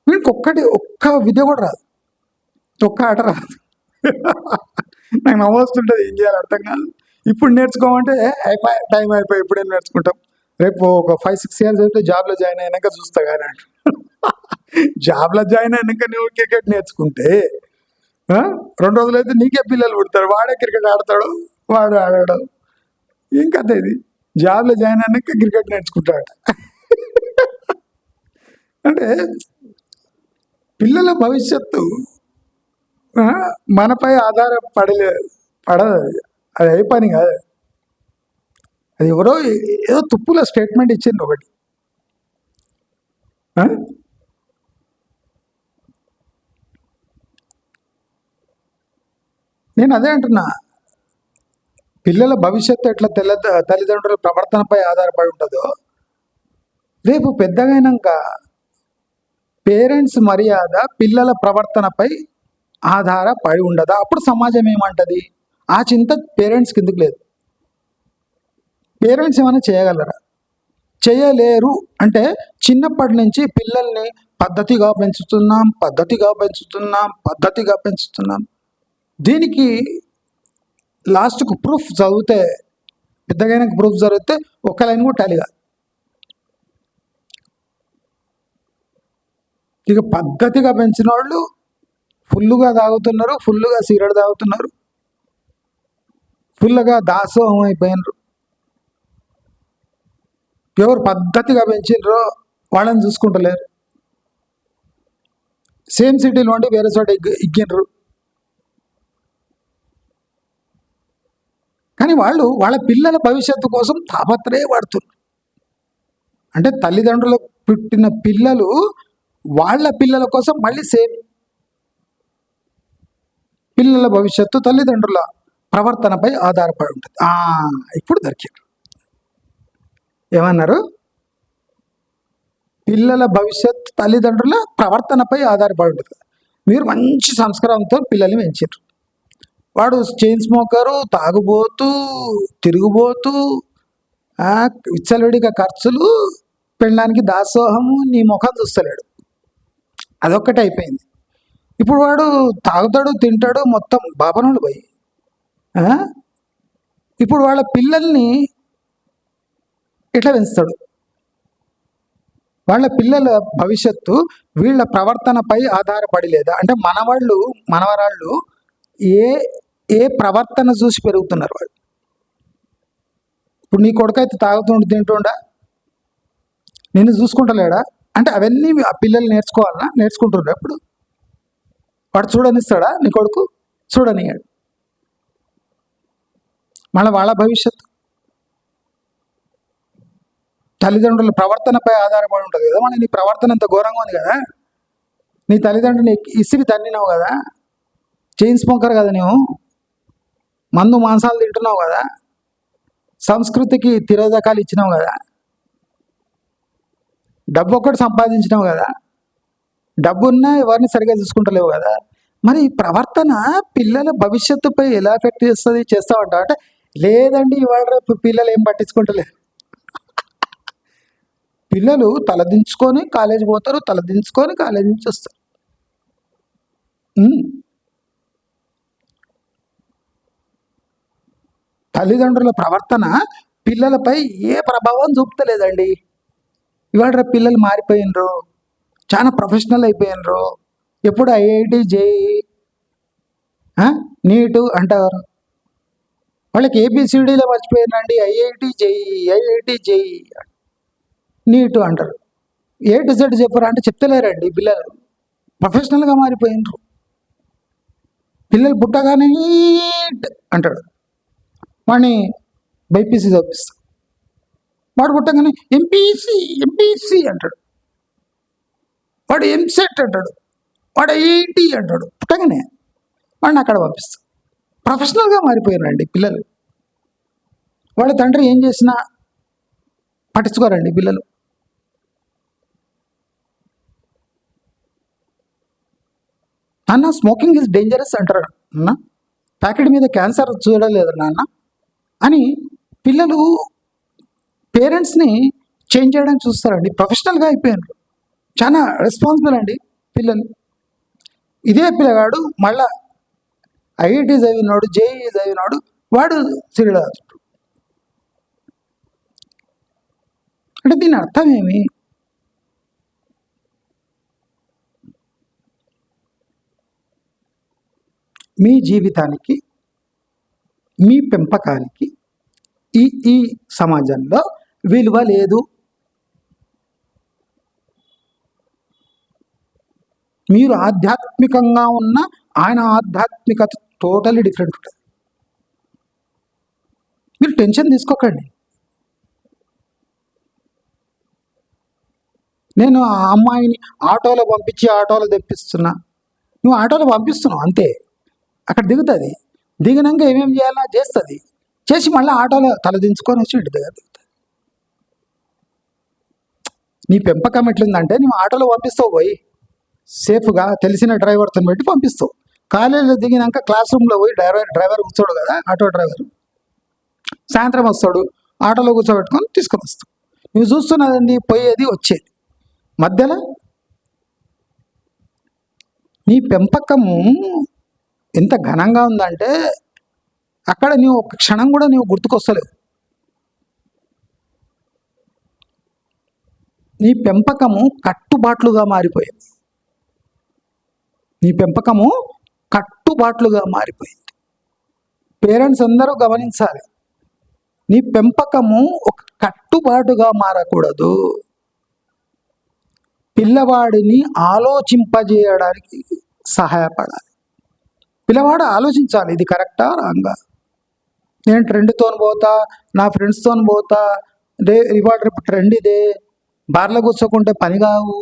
వీనికి ఒక్క విద్య కూడా రాదు, ఒక్క ఆట రాదు. నాకు నవ్వొస్తుంటుంది, ఏం చేయాలి అర్థం కాదు. ఇప్పుడు నేర్చుకోమంటే టైం అయిపోయి ఇప్పుడేం నేర్చుకుంటాం, రేపు ఒక 5-6 years అయితే జాబ్లో జాయిన్ అయినాక చూస్తా కానీ అంట. జాబ్లో జాయిన్ అయినాక నువ్వు క్రికెట్ నేర్చుకుంటే 2 రోజులు అయితే నీకే పిల్లలు పుడతారు, వాడే క్రికెట్ ఆడతాడు, వాడు ఆడాడు. ఏం కథ ఇది? జాబ్లో జాయిన్ అయినాక క్రికెట్ నేర్చుకుంటాడు. అంటే పిల్లల భవిష్యత్తు మనపై పడదు. అది ఏ పని కాదు. అది ఎవరో ఏదో తుప్పుల స్టేట్మెంట్ ఇచ్చింది ఒకటి. నేను అదే అంటున్నా, పిల్లల భవిష్యత్తు ఎట్లా తల్లిదండ్రుల ప్రవర్తనపై ఆధారపడి ఉంటుందో, రేపు పెద్దగైనాక పేరెంట్స్ మర్యాద పిల్లల ప్రవర్తనపై ఆధారపడి ఉండదా? అప్పుడు సమాజం ఏమంటది? ఆ చింత పేరెంట్స్కి ఎందుకు లేదు? పేరెంట్స్ ఏమైనా చేయగలరా? చేయలేరు. అంటే చిన్నప్పటి నుంచి పిల్లల్ని పద్ధతిగా పెంచుతున్నాం, పద్ధతిగా పెంచుతున్నాం, పద్ధతిగా పెంచుతున్నాం. దీనికి లాస్ట్కు ప్రూఫ్ చదివితే, పెద్దగా ప్రూఫ్ చదివితే ఒక్క లైన్ కూడా టాలీగా. ఇక పద్ధతిగా పెంచిన వాళ్ళు ఫుల్లుగా తాగుతున్నారు, ఫుల్లుగా సిగరెట్ తాగుతున్నారు, ఫుల్లుగా దాసోహం అయిపోయినారు. ఎవరు పద్ధతిగా పెంచినరో వాళ్ళని చూసుకుంటలేరు. సేమ్ సిటీలో ఉండి వేరే చోట ఇగ్గినరు. కానీ వాళ్ళు వాళ్ళ పిల్లల భవిష్యత్తు కోసం తాపత్రయపడుతున్నారు. అంటే తల్లిదండ్రులకు పుట్టిన పిల్లలు వాళ్ళ పిల్లల కోసం మళ్ళీ సేమ్. పిల్లల భవిష్యత్తు తల్లిదండ్రుల ప్రవర్తనపై ఆధారపడి ఉంటుంది. ఇప్పుడు దొరికారు. ఏమన్నారు? పిల్లల భవిష్యత్తు తల్లిదండ్రుల ప్రవర్తనపై ఆధారపడి ఉంటుంది. మీరు మంచి సంస్కారంతో పిల్లల్ని పెంచారు. వాడు చైన్ స్మోకరు, తాగుబోతూ, తిరుగుబోతూ, విచ్చలవిడిగా ఖర్చులు, పెళ్ళడానికి దాసోహము, నీ ముఖం చూస్తలేడు. అదొక్కటి అయిపోయింది. ఇప్పుడు వాడు తాగుతాడు, తింటాడు, మొత్తం బాపనులు పోయి. ఇప్పుడు వాళ్ళ పిల్లల్ని ఎట్లా పెంచుతాడు? వాళ్ళ పిల్లల భవిష్యత్తు వీళ్ళ ప్రవర్తనపై ఆధారపడి లేదా? అంటే మనవరాళ్ళు ఏ ప్రవర్తన చూసి పెరుగుతున్నారు వాళ్ళు. ఇప్పుడు నీ కొడుకైతే తాగుతుండు, తింటుండా, నిన్ను చూసుకుంటలేడా? అంటే అవన్నీ ఆ పిల్లలు నేర్చుకోవాలన్నా? నేర్చుకుంటుండ్రు. ఎప్పుడు వాడు చూడనిస్తాడా? నీ కొడుకు చూడనియాడు. మళ్ళీ వాళ్ళ భవిష్యత్తు తల్లిదండ్రుల ప్రవర్తనపై ఆధారపడి ఉంటుంది కదా. మన నీ ప్రవర్తన ఎంత ఘోరంగా ఉంది కదా. నీ తల్లిదండ్రుని ఇసిరి తన్నినావు కదా, చైన్ స్మోకర్ కదా, నువ్వు మందు మాంసాలు తింటున్నావు కదా, సంస్కృతికి తిరోధకాలు ఇచ్చినావు కదా, డబ్బు ఒక్కటి సంపాదించినావు కదా, డబ్బున్నా ఎవరిని సరిగా చూసుకుంటలేవు కదా. మరి ఈ ప్రవర్తన పిల్లల భవిష్యత్తుపై ఎలా ఎఫెక్ట్ చేస్తావంట అంటే, లేదండి ఇవాళ రేపు పిల్లలు ఏం పట్టించుకుంటలేరు. పిల్లలు తలదించుకొని కాలేజీ పోతారు, తలదించుకొని కాలేజీ నుంచి వస్తారు. తల్లిదండ్రుల ప్రవర్తన పిల్లలపై ఏ ప్రభావం చూపుతలేదండి. ఇవాళ రేపు పిల్లలు మారిపోయినరు, చాలా ప్రొఫెషనల్ అయిపోయినరు. ఎప్పుడు ఐఐటి జేఈ నీటు అంటారు. వాళ్ళకి ఏబిసిడీలో మర్చిపోయినండి. ఐఐటి జేఈ నీటు అంటారు. ఏ టు జెడ్ చెప్పరు అంటే చెప్తలేరండి. పిల్లలు ప్రొఫెషనల్గా మారిపోయినరు. పిల్లలు పుట్టగానే నీట్ అంటాడు, వాడిని బైపీసీ చదివిస్తాడు. వాడు పుట్టగానే ఎంపీసీ అంటాడు, వాడు ఎంసెట్ అంటాడు, వాడు ఐఐటి అంటాడు. పుట్టగానే వాడిని అక్కడ పంపిస్తాడు. ప్రొఫెషనల్గా మారిపోయారండి పిల్లలు. వాళ్ళ తండ్రి ఏం చేసినా పట్టించుకోరండి పిల్లలు. నాన్న స్మోకింగ్ ఈజ్ డేంజరస్ అంటారు. నాన్న ప్యాకెట్ మీద క్యాన్సర్ చూడలేదు నాన్న అని పిల్లలు పేరెంట్స్ని చేంజ్ చేయడానికి చూస్తారండి. ప్రొఫెషనల్గా అయిపోయారు, చాలా రెస్పాన్సిబుల్ అండి పిల్లలు. ఇదే పిల్లగాడు మళ్ళా ఐఐటి చదివినాడు, జేఈ చదివినాడు, వాడు సిగరెట్. అంటే దీని అర్థం ఏమి? మీ జీవితానికి, మీ పెంపకానికి ఈ సమాజంలో విలువ లేదు. మీరు ఆధ్యాత్మికంగా ఉన్న ఆయన ఆధ్యాత్మికత టోటల్లీ డిఫరెంట్ ఉంటుంది. మీరు టెన్షన్ తీసుకోకండి. నేను ఆ అమ్మాయిని ఆటోలో పంపించి ఆటోలో తెప్పిస్తున్నా, నువ్వు ఆటోలో పంపిస్తున్నావు అంతే. అక్కడ దిగుతుంది, దిగినాక ఏమేమి చేయాలో చేస్తుంది, చేసి మళ్ళీ ఆటోలో తలదించుకొని వచ్చి ఇంటి దగ్గర దిగుతుంది. నీ పెంపకం ఎట్లుందంటే నువ్వు ఆటోలో పంపిస్తావు, పోయి సేఫ్గా తెలిసిన డ్రైవర్తో పెట్టి పంపిస్తావు. కాలేజీలో దిగినాక క్లాస్ రూమ్లో పోయి డ్రైవర్ కూర్చోడు కదా, ఆటో డ్రైవర్ సాయంత్రం వస్తాడు, ఆటోలో కూర్చోబెట్టుకొని తీసుకొని వస్తాడు. నువ్వు చూస్తున్నదండి పోయేది వచ్చేది, మధ్యలో నీ పెంపకము ఎంత ఘనంగా ఉందంటే అక్కడ నీవు ఒక క్షణం కూడా నీవు గుర్తుకొస్తలేవు. నీ పెంపకము కట్టుబాట్లుగా మారిపోయింది. నీ పెంపకము కట్టుబాట్లుగా మారిపోయింది. పేరెంట్స్ అందరూ గమనించాలి, నీ పెంపకము ఒక కట్టుబాటుగా మారకూడదు. పిల్లవాడిని ఆలోచింపజేయడానికి సహాయపడాలి. పిల్లవాడు ఆలోచించాలి, ఇది కరెక్టా రాంగా, నేను ట్రెండ్తో పోతా, నా ఫ్రెండ్స్తో పోతా, ఇవాళ రేపు ట్రెండ్ ఇదే, బార్లో కూర్చోకుంటే పని కావు,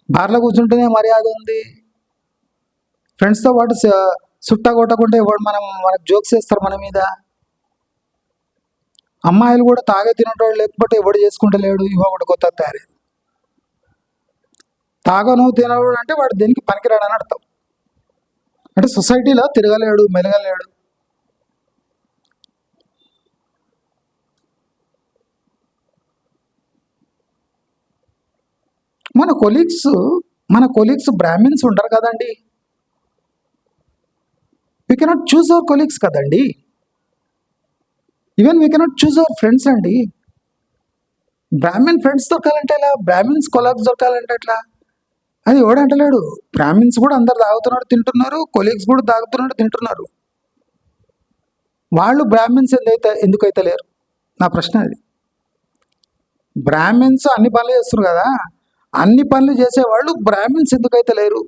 బార్లో కూర్చుంటేనే మర్యాద ఉంది, ఫ్రెండ్స్తో పాటు సుట్టా కొట్టకుంటే మనకు జోక్స్ చేస్తారు మన మీద. అమ్మాయిలు కూడా తాగే తినేటోడు లేకపోతే ఎవడు చేసుకుంటలేడు, ఇవ్వకూడదు కొత్త తయారీ. తాగను తినడు అంటే వాడు దేనికి పనికిరాడని అర్థం. అంటే సొసైటీలో తిరగలేడు, మెలగలేడు. మన కొలీగ్స్ బ్రాహ్మిన్స్ ఉంటారు కదండి. We cannot choose our colleagues కదండి. Even we cannot choose our friends అండి. బ్రాహ్మిన్ ఫ్రెండ్స్ దొరకాలంటే ఎలా, బ్రాహ్మిన్స్ కొలీగ్స్ దొరకాలంటే ఎట్లా? అది ఎవడంటలేడు. బ్రాహ్మిన్స్ కూడా అందరు తాగుతున్నాడు తింటున్నారు, కొలీగ్స్ కూడా తాగుతున్నాడు తింటున్నారు. వాళ్ళు బ్రాహ్మిన్స్ ఎందుకైతే లేరు, నా ప్రశ్న అది. బ్రాహ్మిన్స్ అన్ని పనులు చేస్తున్నారు కదా, అన్ని పనులు చేసేవాళ్ళు బ్రాహ్మిన్స్ ఎందుకైతే లేరు?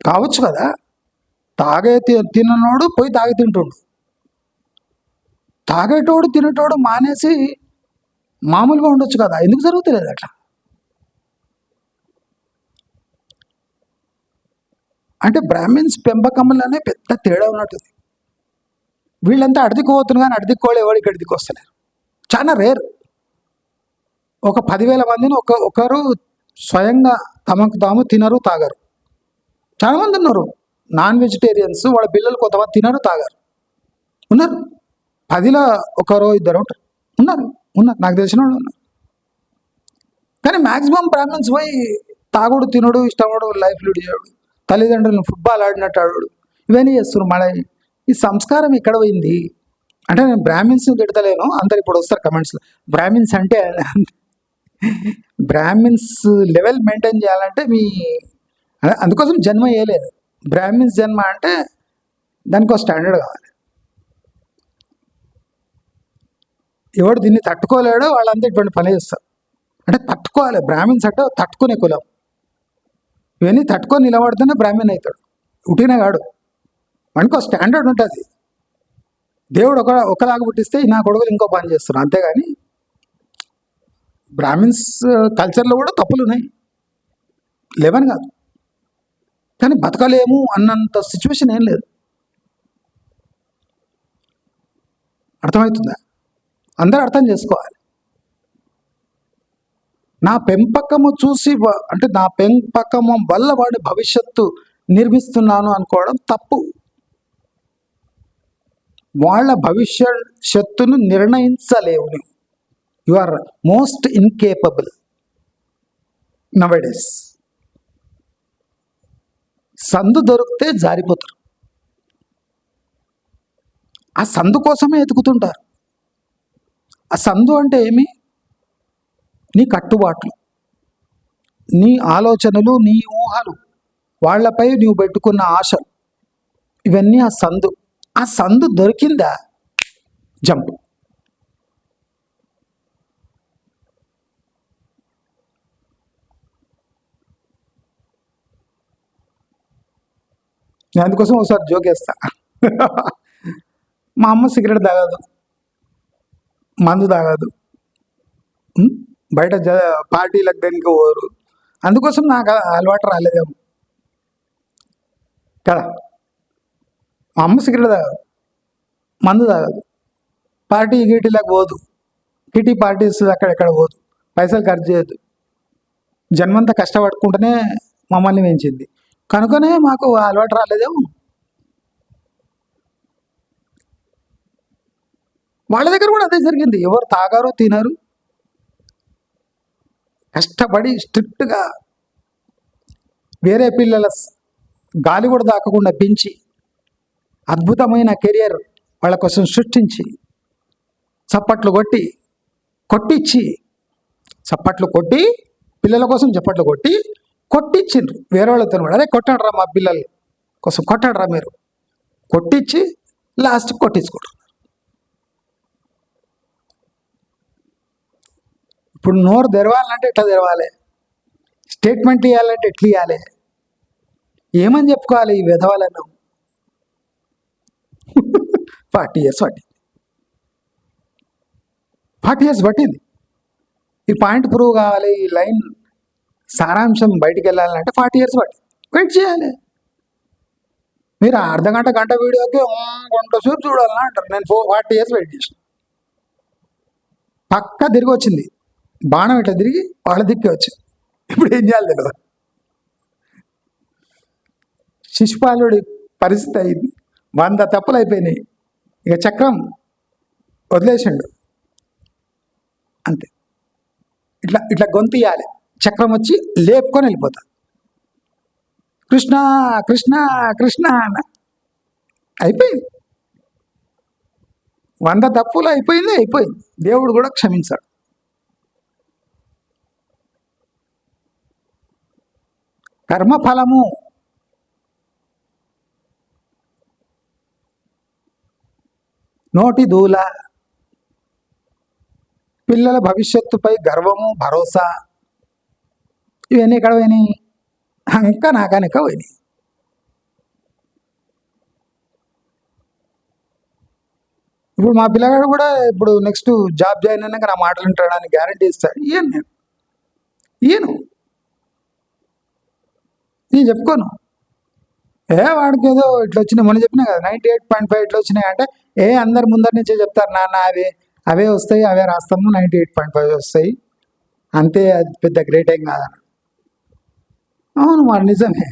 కావచ్చు కదా, తిననోడు పోయి తాగి తింటుండు, తాగేటోడు తినేటోడు మానేసి మామూలుగా ఉండొచ్చు కదా, ఎందుకు జరుగుతలేదు అట్లా? అంటే బ్రాహ్మిన్స్ పెంపకంలోనే పెద్ద తేడా ఉన్నట్టుంది. వీళ్ళంతా అడిదికోతున్నారు కానీ అడిదికోళ్ళు ఎవరు ఇక్కడికి వస్తలేరు, చాలా రేర్. ఒక 10,000 మందిని ఒకరు స్వయంగా తమకు తాము తినరు తాగరు. చాలామంది ఉన్నారు నాన్ వెజిటేరియన్స్, వాళ్ళ పిల్లలు కొంతమంది తినరు తాగరు ఉన్నారు. 10లో ఒకరో ఇద్దరు ఉంటారు, ఉన్నారు నాకు తెలిసిన వాళ్ళు ఉన్నారు. కానీ మ్యాక్సిమం బ్రాహ్మణ్స్ పోయి తాగుడు తినడు ఇష్టపడు లైఫ్ లీడ్ చేయడు, తల్లిదండ్రులను ఫుట్బాల్ ఆడినట్టు ఆడు, ఇవన్నీ చేస్తున్నారు. మన ఈ సంస్కారం ఎక్కడ పోయింది అంటే, నేను బ్రాహ్మిన్స్ని తిడతలేను, అందరు ఇప్పుడు వస్తారు కమెంట్స్లో బ్రాహ్మిన్స్ అంటే. బ్రాహ్మిన్స్ లెవెల్ మెయింటైన్ చేయాలంటే అందుకోసం జన్మ చేయలేదు. బ్రాహ్మిన్స్ జన్మ అంటే దానికి ఒక స్టాండర్డ్ కావాలి. ఎవడు దీన్ని తట్టుకోలేడో వాళ్ళంతా ఇటువంటి పని చేస్తారు. అంటే తట్టుకోవాలి, బ్రాహ్మిన్స్ అంటే తట్టుకునే కులం. ఇవన్నీ తట్టుకొని నిలబడితేనే బ్రాహ్మణ్ అవుతాడు, ఉట్టినే కాడు. వానికి ఒక స్టాండర్డ్ ఉంటుంది. దేవుడు ఒకలాగా పుట్టిస్తే నా కొడుకులు ఇంకో పని చేస్తున్నారు, అంతేగాని బ్రాహ్మిన్స్ కల్చర్లో కూడా తప్పులు ఉన్నాయి, లేవని కాదు. కానీ బతకలేము అన్నంత సిచ్యువేషన్ ఏం లేదు. అర్థమవుతుందా? అందరూ అర్థం చేసుకోవాలి. నా పెంపకము చూసి అంటే నా పెంపకము వల్ల వాడి భవిష్యత్తు నిర్మిస్తున్నాను అనుకోవడం తప్పు. వాళ్ళ భవిష్యత్తును నిర్ణయించలేవు. You are most incapable nowadays. సందు దొరికితే జారిపోతారు, ఆ సందు కోసమే ఎతుకుతుంటారు. ఆ సందు అంటే ఏమి? నీ కట్టుబాట్లు, నీ ఆలోచనలు, నీ ఊహలు, వాళ్లపై నువ్వు పెట్టుకున్న ఆశలు, ఇవన్నీ ఆ సందు. ఆ సందు దొరికిందా జంప్. నేను అందుకోసం ఒకసారి జోకేస్తా. మా అమ్మ సిగరెట్ తాగదు, మందు తాగదు, బయట పార్టీలకు దేనికి పోరు, అందుకోసం నాకు అలవాటు రాలేదేమో కదా. మా అమ్మ సిగరెట్ తాగదు, మందు తాగదు, పార్టీ గీటీలకు పోదు, కిటీ పార్టీస్ అక్కడెక్కడ పోదు, పైసలు ఖర్చు చేయొద్దు, జన్మంతా కష్టపడుకుంటూనే మమ్మల్ని పెంచింది కనుకనే మాకు అలవాటు రాలేదేమో. వాళ్ళ దగ్గర కూడా అదే జరిగింది. ఎవరు తాగారు తినరు, కష్టపడి స్ట్రిక్ట్గా వేరే పిల్లల గాలి కూడా దాకకుండా పెంచి అద్భుతమైన కెరియర్ వాళ్ళ కోసం సృష్టించి చప్పట్లు కొట్టించి చప్పట్లు కొట్టి పిల్లల కోసం చప్పట్లు కొట్టించిండ్రు వేరే వాళ్ళతో కూడా. అదే కొట్టాడరా మా పిల్లల కోసం, కొట్టాడరా మీరు, కొట్టించి లాస్ట్కి కొట్టించుకుంటారు. ఇప్పుడు నోరు తెరవాలంటే ఎట్లా తెరవాలి, స్టేట్మెంట్ ఇవ్వాలంటే ఎట్లా ఇవ్వాలి, ఏమని చెప్పుకోవాలి ఈ విధవాలను. 40 years పట్టింది, 40 years పట్టింది. ఈ పాయింట్ ప్రూవ్ కావాలి, ఈ లైన్ సారాంశం బయటికి వెళ్ళాలంటే 40 years పట్టింది. వెయిట్ చేయాలి. మీరు అర్ధగంట గంట వీడియోకి గంట సేపు చూడాలని అంటారు. నేను 40 years వెయిట్ చేసిన, పక్క తిరిగి వచ్చింది. బాణం ఇట్లా తిరిగి వాళ్ళ దిక్కి వచ్చింది. ఇప్పుడు ఏం చేయాలి తెలియదు. శిశుపాలుడి పరిస్థితి అయింది. 100 తప్పులు అయిపోయినాయి. ఇక చక్రం వదిలేసిండు అంతే. ఇట్లా గొంతియాలి, చక్రం వచ్చి లేపుకొని వెళ్ళిపోతా. కృష్ణ కృష్ణ కృష్ణ అన్న అయిపోయింది. 100 తప్పులు అయిపోయింది. దేవుడు కూడా క్షమించాడు. కర్మఫలము నోటి దూల, పిల్లల భవిష్యత్తుపై గర్వము భరోసా, ఇవన్నీ ఎక్కడ పోయినాయి? అంక నాకనక పోయినాయి. ఇప్పుడు మా పిల్లగాడు కూడా ఇప్పుడు నెక్స్ట్ జాబ్ జాయిన్ అయినాక నా మాటలు వింటాడని గ్యారంటీ ఇస్తాడు. ఈయను నేను చెప్పుకోను. వాడికి ఏదో ఇట్లా వచ్చినాయి, మొన్న చెప్పినా కదా 98.5 ఇట్లా వచ్చినాయి అంటే అందరు ముందరి నుంచే చెప్తారు, నాన్న అవే వస్తాయి, అవే రాస్తాము, 98.5 వస్తాయి అంతే, అది పెద్ద గ్రేట్ ఏం కాదని. అవును మరి నిజమే.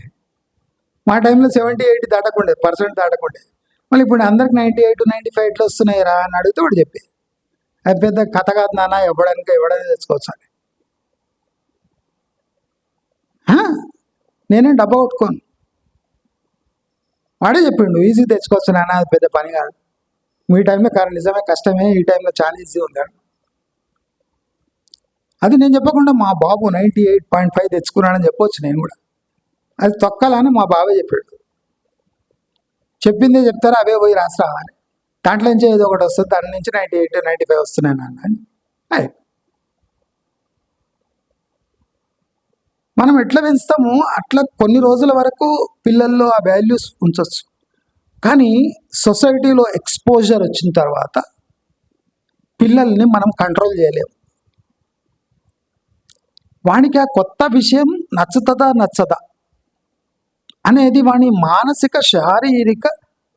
మా టైంలో 70-80 దాటకుండే, % దాటకుండే. మళ్ళీ ఇప్పుడు అందరికి 98-95 ఇట్లా వస్తున్నాయి రా అని అడిగితే వాడు చెప్పి, అది పెద్ద కథ కాదు నాన్న, ఎవడని తెచ్చుకోవచ్చు అని. నేనేం డబ్బా కొట్టుకోను. వాడే చెప్పిండు ఈజీ తెచ్చుకోవచ్చు నాన్న, అది పెద్ద పని కాదు, మీ టైంలో నిజమే కష్టమే, ఈ టైంలో చాలా ఈజీ ఉందాడు. అది నేను చెప్పకుండా మా బాబు 98.5 తెచ్చుకున్నాడని చెప్పవచ్చు నేను కూడా. అది తొక్కాలని మా బాబే చెప్పాడు. చెప్పిందే చెప్తారా, అవే పోయి రాసి రావాలి, దాంట్లో నుంచి ఏదో ఒకటి వస్తుంది, దాని నుంచి 98-95 వస్తున్నాయి నాన్న అని. మనం ఎట్లా పెంచుతామో అట్లా కొన్ని రోజుల వరకు పిల్లల్లో ఆ వాల్యూస్ ఉంచవచ్చు. కానీ సొసైటీలో ఎక్స్పోజర్ వచ్చిన తర్వాత పిల్లల్ని మనం కంట్రోల్ చేయలేము. వానికి ఆ కొత్త విషయం నచ్చదా అనేది వాని మానసిక శారీరక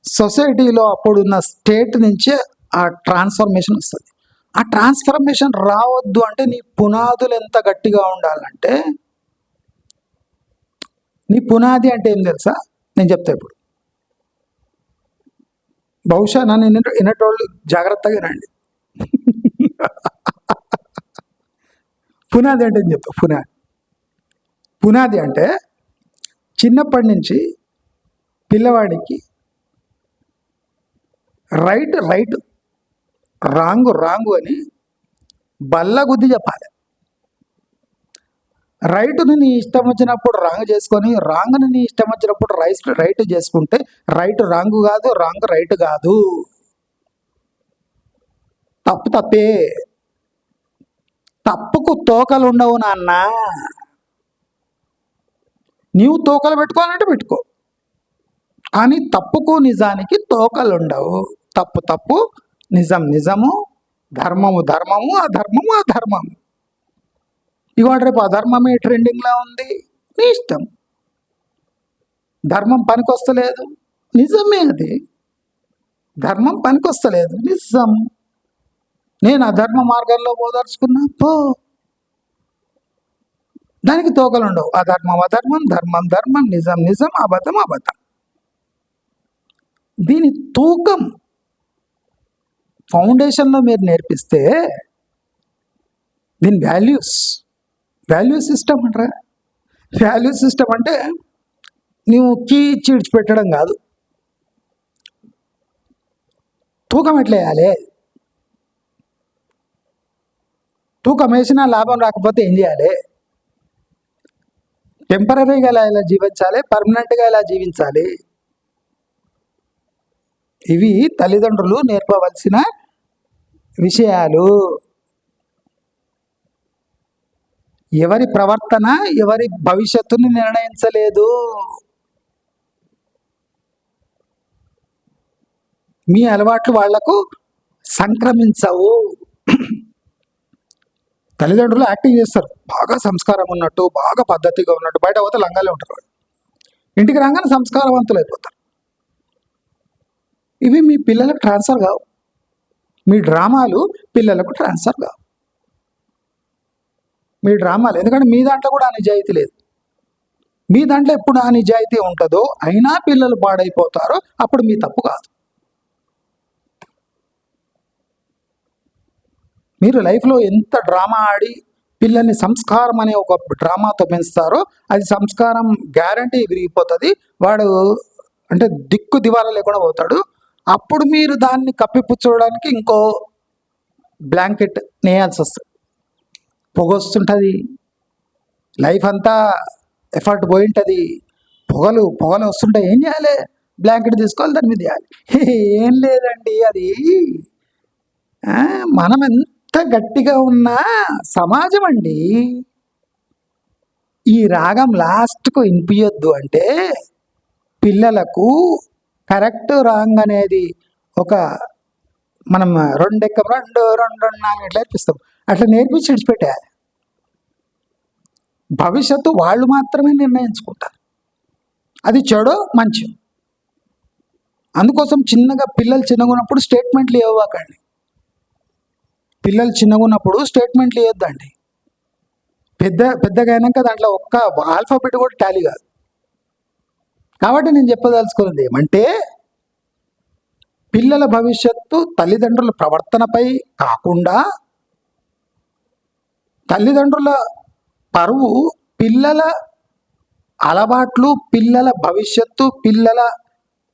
సొసైటీలో అప్పుడున్న స్టేట్ నుంచే ఆ ట్రాన్స్ఫర్మేషన్ వస్తుంది. ఆ ట్రాన్స్ఫర్మేషన్ రావద్దు అంటే నీ పునాదులు ఎంత గట్టిగా ఉండాలంటే, నీ పునాది అంటే ఏం తెలుసా? నేను చెప్తా ఇప్పుడు. బహుశా నన్ను వినేటోళ్ళు జాగ్రత్తగా వినండి. పునాది అంటే ఏం చెప్తా. పునాది అంటే చిన్నప్పటి నుంచి పిల్లవాడికి రైట్ రాంగు అని బల్లగుద్ది చెప్పాలి. రైటుని నీ ఇష్టం వచ్చినప్పుడు రాంగ్ చేసుకొని, రాంగ్ని నీ ఇష్టం వచ్చినప్పుడు రైట్ చేసుకుంటే రైట్ రాంగు కాదు, రాంగ్ రైట్ కాదు. తప్పే. తప్పుకు తోకలు ఉండవు నాన్న. నీవు తోకలు పెట్టుకోవాలంటే పెట్టుకో, కానీ తప్పుకు నిజానికి తోకలు ఉండవు. తప్పు నిజము, ధర్మము అధర్మము. ఇవాళ రేపు అధర్మమే ట్రెండింగ్లా ఉంది, నీ ఇష్టం. ధర్మం పనికొస్తలేదు, నిజమే అది. ధర్మం పనికొస్తలేదు, నిజం. నేను అధర్మ మార్గంలో పోదలుచుకున్నా పో, దానికి తోకలు ఉండవు. అధర్మం అధర్మం, ధర్మం ధర్మం, నిజం నిజం, అబద్ధం అబద్ధం. దీని తూకం ఫౌండేషన్లో మీరు నేర్పిస్తే దీని వాల్యూ సిస్టమ్ అంటారా. వాల్యూ సిస్టమ్ అంటే నువ్వు కీ ఇచ్చి విడిచిపెట్టడం కాదు. తూకం ఎట్లా వేయాలి, తూకం వేసినా లాభం రాకపోతే ఏం చేయాలి, టెంపరీగా ఎలా జీవించాలి, పర్మనెంట్గా ఎలా జీవించాలి, ఇవి తల్లిదండ్రులు నేర్పవలసిన విషయాలు. ఎవరి ప్రవర్తన ఎవరి భవిష్యత్తుని నిర్ణయించలేదు. మీ అలవాట్లు వాళ్లకు సంక్రమించవు. తల్లిదండ్రులు యాక్టింగ్ చేస్తారు, బాగా సంస్కారం ఉన్నట్టు, బాగా పద్ధతిగా ఉన్నట్టు. బయట పోతే లంగాలే ఉంటారు, ఇంటికి రాగానే సంస్కారవంతులు అయిపోతారు. ఇవి మీ పిల్లలకు ట్రాన్స్ఫర్ కావు. మీ డ్రామాలు పిల్లలకు ట్రాన్స్ఫర్ కావు. మీ డ్రామాలు, ఎందుకంటే మీ దాంట్లో కూడా ఆ నిజాయితీ లేదు. మీ దాంట్లో ఎప్పుడు ఆ నిజాయితీ ఉంటుందో అయినా పిల్లలు పాడైపోతారో అప్పుడు మీ తప్పు కాదు. మీరు లైఫ్లో ఎంత డ్రామా ఆడి పిల్లల్ని సంస్కారం అనే ఒక డ్రామాతో పెంచుతారో అది సంస్కారం గ్యారంటీ విరిగిపోతుంది. వాడు అంటే దిక్కు దివాలా లేకుండా పోతాడు. అప్పుడు మీరు దాన్ని కప్పిపుచ్చడానికి ఇంకో బ్లాంకెట్ నేయాల్సి వస్తుంది. పొగొస్తుంటుంది, లైఫ్ అంతా ఎఫర్ట్ పోయి ఉంటుంది, పొగలు వస్తుంటాయి. ఏం చేయాలి, బ్లాంకెట్ తీసుకోవాలి, దాని మీద వేయాలి. ఏం లేదండి, అది మనం ఎంత గట్టిగా ఉన్న సమాజం అండి. ఈ రాగం లాస్ట్కు వినిపించొద్దు అంటే పిల్లలకు కరెక్ట్ రాంగ్ అనేది ఒక మనం 2 2 2 4 ఇట్లా నేర్పిస్తాం, అట్లా నేర్పించి విడిచిపెట్టేయాలి. భవిష్యత్తు వాళ్ళు మాత్రమే నిర్ణయించుకుంటారు, అది చెడో మంచి. అందుకోసం పిల్లలు చిన్నగా ఉన్నప్పుడు స్టేట్మెంట్లు ఇవ్వకండి. పిల్లలు చిన్నగా ఉన్నప్పుడు స్టేట్మెంట్లు ఇవ్వద్దండి. పెద్దగా అయినాక దాంట్లో ఒక్క ఆల్ఫాబెట్ కూడా టాలీ కాదు. కాబట్టి నేను చెప్పదలుచుకున్నది ఏమంటే పిల్లల భవిష్యత్తు తల్లిదండ్రుల ప్రవర్తనపై కాకుండా తల్లిదండ్రుల పరువు, పిల్లల అలవాట్లు, పిల్లల భవిష్యత్తు, పిల్లల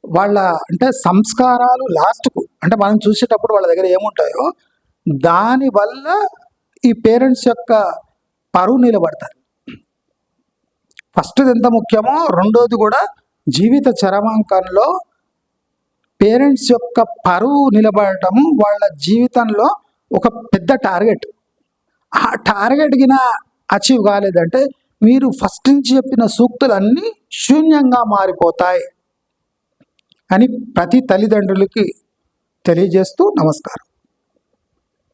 వాళ్ళ అంటే సంస్కారాలు లాస్ట్కు అంటే మనం చూసేటప్పుడు వాళ్ళ దగ్గర ఏముంటాయో దానివల్ల ఈ పేరెంట్స్ యొక్క పరువు నిలబడతారు. ఫస్ట్ది ఎంత ముఖ్యమో రెండోది కూడా జీవిత చరమాంకంలో పేరెంట్స్ యొక్క పరువు నిలబడటము వాళ్ళ జీవితంలో ఒక పెద్ద టార్గెట్. ఆ టార్గెట్ గిన అచీవ్ కాలేదంటే మీరు ఫస్ట్ నుంచి చెప్పిన సూక్తులన్నీ శూన్యంగా మారిపోతాయి అని ప్రతి తల్లిదండ్రులకి తెలియజేస్తూ నమస్కారం.